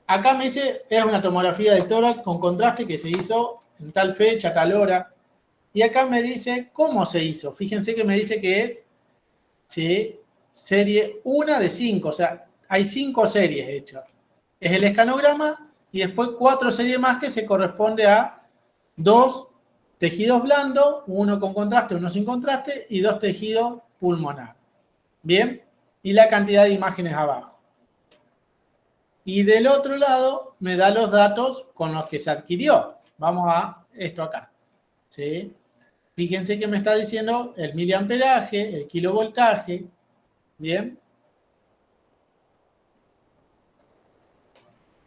Acá me dice, es una tomografía de tórax con contraste que se hizo en tal fecha, tal hora. Y acá me dice cómo se hizo. Fíjense que me dice que es, ¿sí?, serie 1 de 5, o sea, hay 5 series hechas. Es el escanograma y después 4 series más que se corresponde a 2 tejidos blandos, uno con contraste, uno sin contraste, y 2 tejidos pulmonar. Bien, y la cantidad de imágenes abajo. Y del otro lado me da los datos con los que se adquirió. Vamos a esto acá, ¿sí? Fíjense que me está diciendo el miliamperaje, el kilovoltaje. Bien.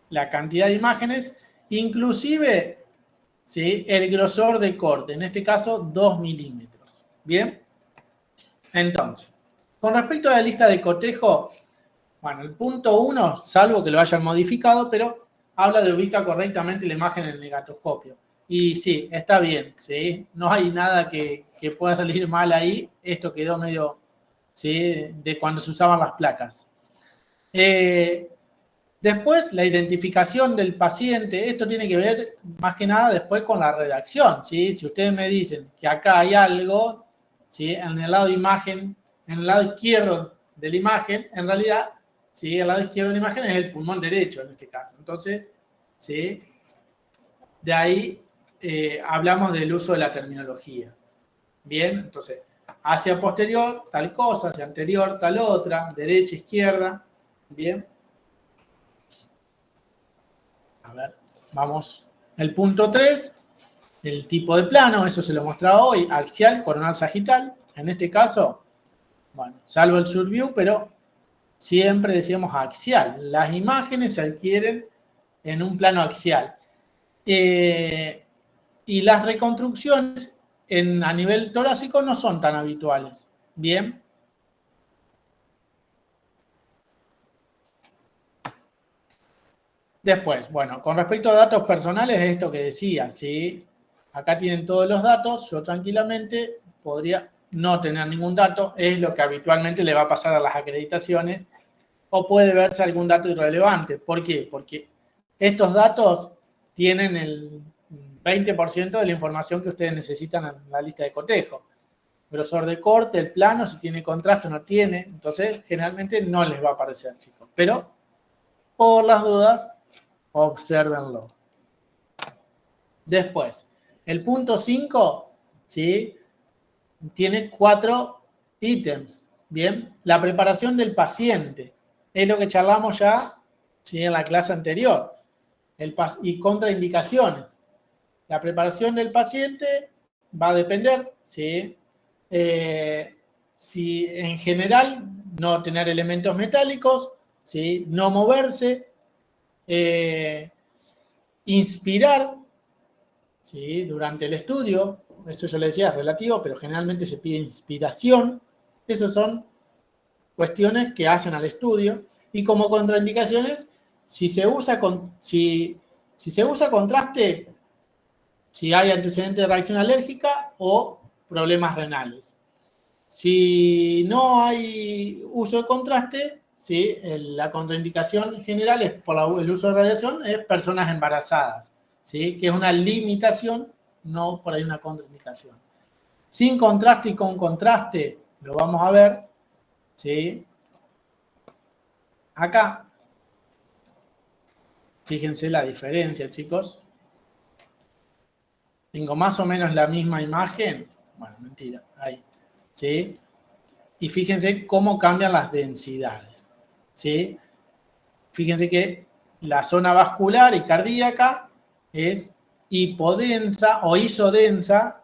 La cantidad de imágenes, inclusive, ¿sí?, el grosor de corte, en este caso 2 milímetros. Bien. Entonces, con respecto a la lista de cotejo, bueno, el punto 1, salvo que lo hayan modificado, pero habla de ubicar correctamente la imagen en el negatoscopio. Y sí, está bien, ¿sí? No hay nada que pueda salir mal ahí. Esto quedó medio, ¿sí?, de cuando se usaban las placas. Después, la identificación del paciente. Esto tiene que ver más que nada después con la redacción, ¿sí? Si ustedes me dicen que acá hay algo, ¿sí?, en el lado de imagen, en el lado izquierdo de la imagen, en realidad, ¿sí?, el lado izquierdo de la imagen es el pulmón derecho en este caso. Entonces, ¿sí?, de ahí hablamos del uso de la terminología. Bien, entonces, hacia posterior, tal cosa, hacia anterior, tal otra, derecha, izquierda. Bien. A ver, vamos. El punto 3, el tipo de plano, eso se lo mostraba hoy, axial, coronal, sagital. En este caso, bueno, salvo el surview, pero siempre decíamos axial. Las imágenes se adquieren en un plano axial. Y las reconstrucciones a nivel torácico no son tan habituales. Bien. Después, bueno, con respecto a datos personales, esto que decía, ¿sí? Acá tienen todos los datos. Yo tranquilamente podría no tener ningún dato. Es lo que habitualmente le va a pasar a las acreditaciones. O puede verse algún dato irrelevante. ¿Por qué? Porque estos datos tienen el 20% de la información que ustedes necesitan en la lista de cotejo. Grosor de corte, el plano, si tiene contraste o no tiene. Entonces, generalmente no les va a aparecer, chicos. Pero, por las dudas, obsérvenlo. Después, el punto 5, ¿sí?, tiene 4 ítems. Bien, la preparación del paciente. Es lo que charlamos ya, ¿sí?, en la clase anterior. Y contraindicaciones. La preparación del paciente va a depender, ¿sí?, si en general no tener elementos metálicos, ¿sí?, no moverse, inspirar, ¿sí?, durante el estudio. Eso yo le decía, es relativo, pero generalmente se pide inspiración. Esas son cuestiones que hacen al estudio. Y como contraindicaciones, si se usa contraste, si hay antecedente de reacción alérgica o problemas renales. Si no hay uso de contraste, ¿sí?, la contraindicación general es por el uso de radiación, es personas embarazadas, ¿sí?, que es una limitación, no por ahí una contraindicación. Sin contraste y con contraste, lo vamos a ver, ¿sí? Acá, fíjense la diferencia, chicos. Tengo más o menos la misma imagen. Bueno, mentira, ahí, ¿sí? Y fíjense cómo cambian las densidades, ¿sí? Fíjense que la zona vascular y cardíaca es hipodensa o isodensa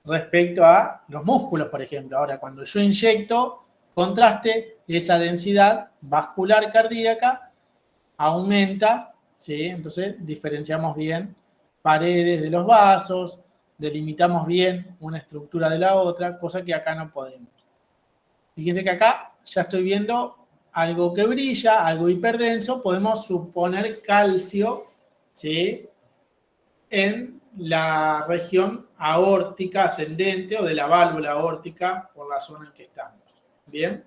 respecto a los músculos, por ejemplo. Ahora, cuando yo inyecto contraste, esa densidad vascular cardíaca aumenta, ¿sí? Entonces, diferenciamos bien paredes de los vasos, delimitamos bien una estructura de la otra, cosa que acá no podemos. Fíjense que acá ya estoy viendo algo que brilla, algo hiperdenso, podemos suponer calcio, ¿sí?, en la región aórtica ascendente o de la válvula aórtica por la zona en que estamos. ¿Bien?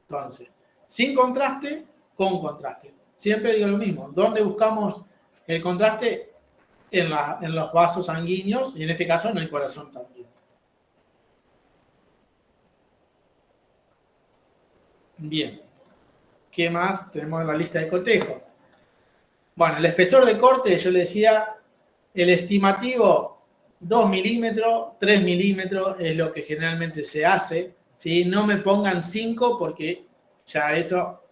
Entonces, sin contraste, con contraste. Siempre digo lo mismo. ¿Dónde buscamos el contraste? En los vasos sanguíneos, y en este caso en el corazón también. Bien. ¿Qué más tenemos en la lista de cotejo? Bueno, el espesor de corte, yo le decía, el estimativo 2 milímetros, 3 milímetros es lo que generalmente se hace, ¿sí? No me pongan 5 porque ya eso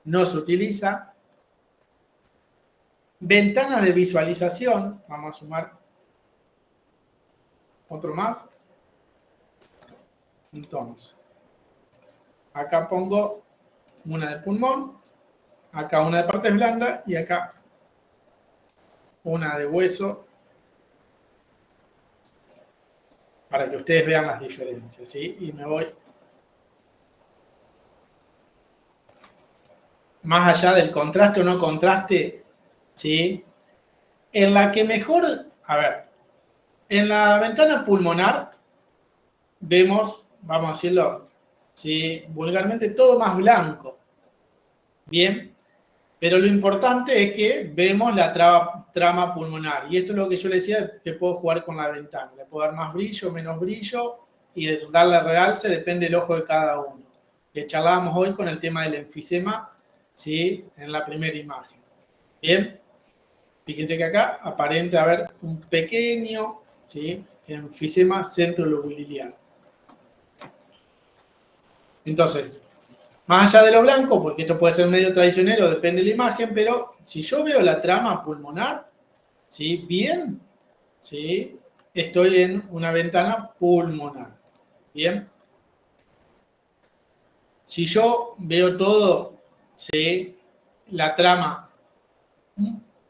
no se utiliza. Ventanas de visualización, vamos a sumar otro más. Entonces, acá pongo una de pulmón, acá una de partes blandas y acá una de hueso, para que ustedes vean las diferencias, ¿sí? Y me voy más allá del contraste o no contraste, ¿sí? En la que mejor, a ver, en la ventana pulmonar vemos, vamos a decirlo, ¿sí?, vulgarmente todo más blanco, ¿bien? Pero lo importante es que vemos la trama pulmonar. Y esto es lo que yo le decía, que puedo jugar con la ventana. Le puedo dar más brillo, menos brillo, y darle realce depende del ojo de cada uno. Que charlábamos hoy con el tema del enfisema, ¿sí?, en la primera imagen. Bien, fíjense que acá aparenta haber un pequeño, ¿sí?, enfisema centrolobuliliar. Entonces, más allá de lo blanco, porque esto puede ser medio traicionero, depende de la imagen, pero si yo veo la trama pulmonar, ¿sí?, bien, ¿sí?, estoy en una ventana pulmonar. Bien. Si yo veo todo, ¿sí?, la trama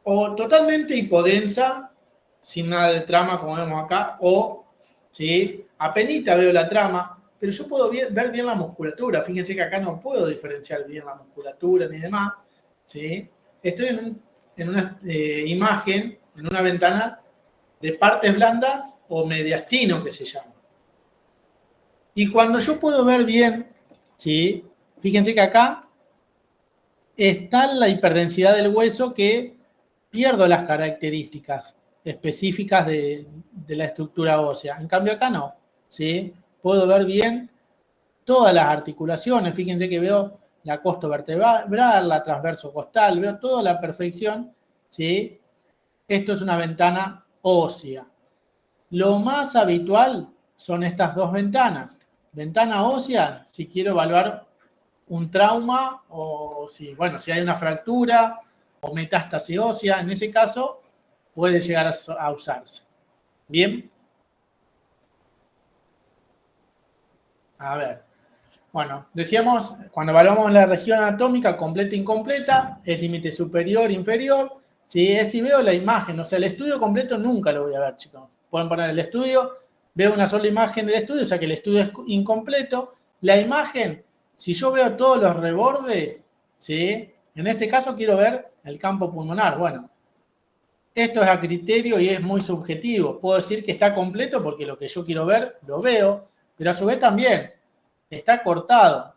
o totalmente hipodensa, sin nada de trama, como vemos acá, o, ¿sí?, apenita veo la trama, pero yo puedo ver bien la musculatura. Fíjense que acá no puedo diferenciar bien la musculatura ni demás, ¿sí? Estoy en una imagen, en una ventana de partes blandas o mediastino, que se llama. Y cuando yo puedo ver bien, ¿sí?, fíjense que acá está la hiperdensidad del hueso, que pierdo las características específicas de la estructura ósea. En cambio acá no, ¿sí? Puedo ver bien todas las articulaciones. Fíjense que veo la costo vertebral, la transverso costal, veo toda la perfección, ¿sí? Esto es una ventana ósea. Lo más habitual son estas dos ventanas. Ventana ósea, si quiero evaluar un trauma o si hay una fractura o metástasis ósea, en ese caso puede llegar a usarse. ¿Bien? A ver. Bueno, decíamos, cuando evaluamos la región anatómica completa e incompleta, es límite superior, inferior. Si veo la imagen, o sea, el estudio completo nunca lo voy a ver, chicos. Pueden poner el estudio, veo una sola imagen del estudio, o sea que el estudio es incompleto. La imagen, si yo veo todos los rebordes, ¿sí?, en este caso quiero ver el campo pulmonar. Bueno, esto es a criterio y es muy subjetivo. Puedo decir que está completo porque lo que yo quiero ver, lo veo, pero a su vez también está cortado.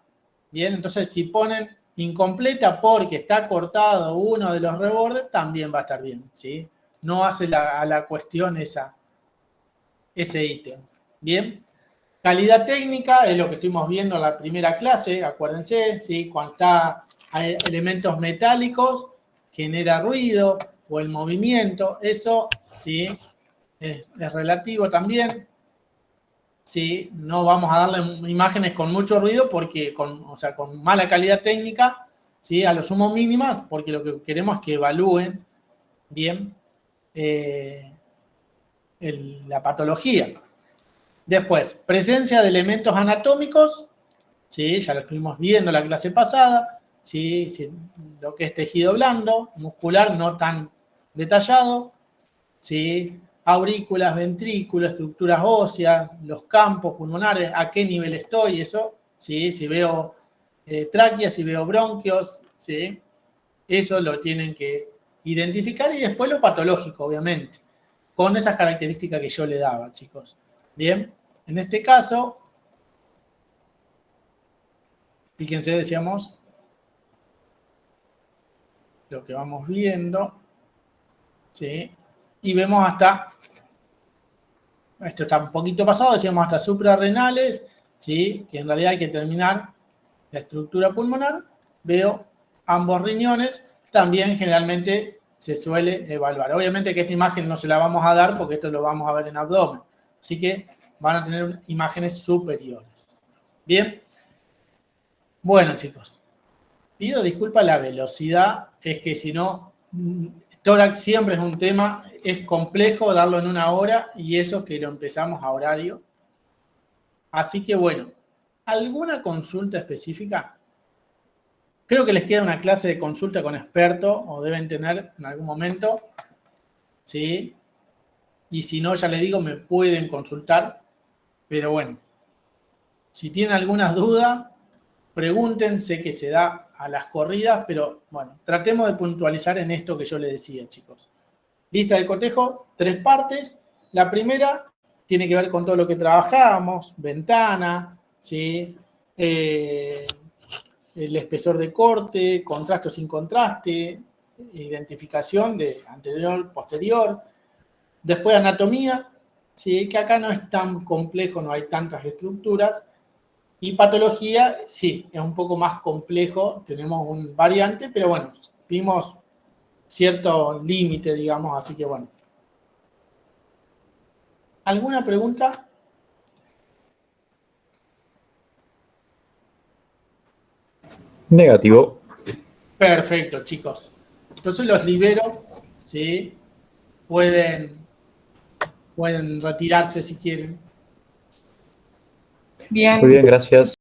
Bien, entonces si ponen incompleta porque está cortado uno de los rebordes, también va a estar bien, ¿sí? No hace a la cuestión ese ítem. Bien. Calidad técnica es lo que estuvimos viendo en la primera clase, acuérdense, ¿sí? Cuando hay elementos metálicos, genera ruido o el movimiento, eso, ¿sí?, es relativo también. ¿Sí? No vamos a darle imágenes con mucho ruido porque con mala calidad técnica, ¿sí?, a lo sumo mínima, porque lo que queremos es que evalúen bien la patología. Después, presencia de elementos anatómicos, ¿sí?, ya lo estuvimos viendo la clase pasada, ¿sí?, lo que es tejido blando, muscular no tan detallado, ¿sí?, aurículas, ventrículos, estructuras óseas, los campos pulmonares, a qué nivel estoy, eso, ¿sí?, si veo tráquea, si veo bronquios, ¿sí? Eso lo tienen que identificar y después lo patológico, obviamente, con esas características que yo le daba, chicos. Bien, en este caso, fíjense, decíamos, lo que vamos viendo, ¿sí? Y vemos hasta, esto está un poquito pasado, decíamos hasta suprarrenales, ¿sí? Que en realidad hay que terminar la estructura pulmonar. Veo ambos riñones, también generalmente se suele evaluar. Obviamente que esta imagen no se la vamos a dar porque esto lo vamos a ver en abdomen. Así que van a tener imágenes superiores. Bien. Bueno, chicos. Pido disculpas la velocidad, es que si no, tórax siempre es un tema, es complejo darlo en 1 hora y eso que lo empezamos a horario. Así que bueno, ¿alguna consulta específica? Creo que les queda una clase de consulta con experto, o deben tener en algún momento, ¿sí? Y si no, ya les digo, me pueden consultar. Pero bueno, si tienen algunas dudas, pregunten, sé que se da a las corridas, pero bueno, tratemos de puntualizar en esto que yo les decía, chicos. Lista de cotejo, 3 partes. La primera tiene que ver con todo lo que trabajamos, ventana, ¿sí? El espesor de corte, contraste o sin contraste, identificación de anterior, posterior. Después anatomía, ¿sí? Que acá no es tan complejo, no hay tantas estructuras. Y patología, sí, es un poco más complejo, tenemos un variante, pero bueno, vimos cierto límite, digamos, así que bueno. ¿Alguna pregunta? Negativo. Perfecto, chicos. Entonces los libero, ¿sí? Pueden retirarse si quieren. Muy bien, gracias.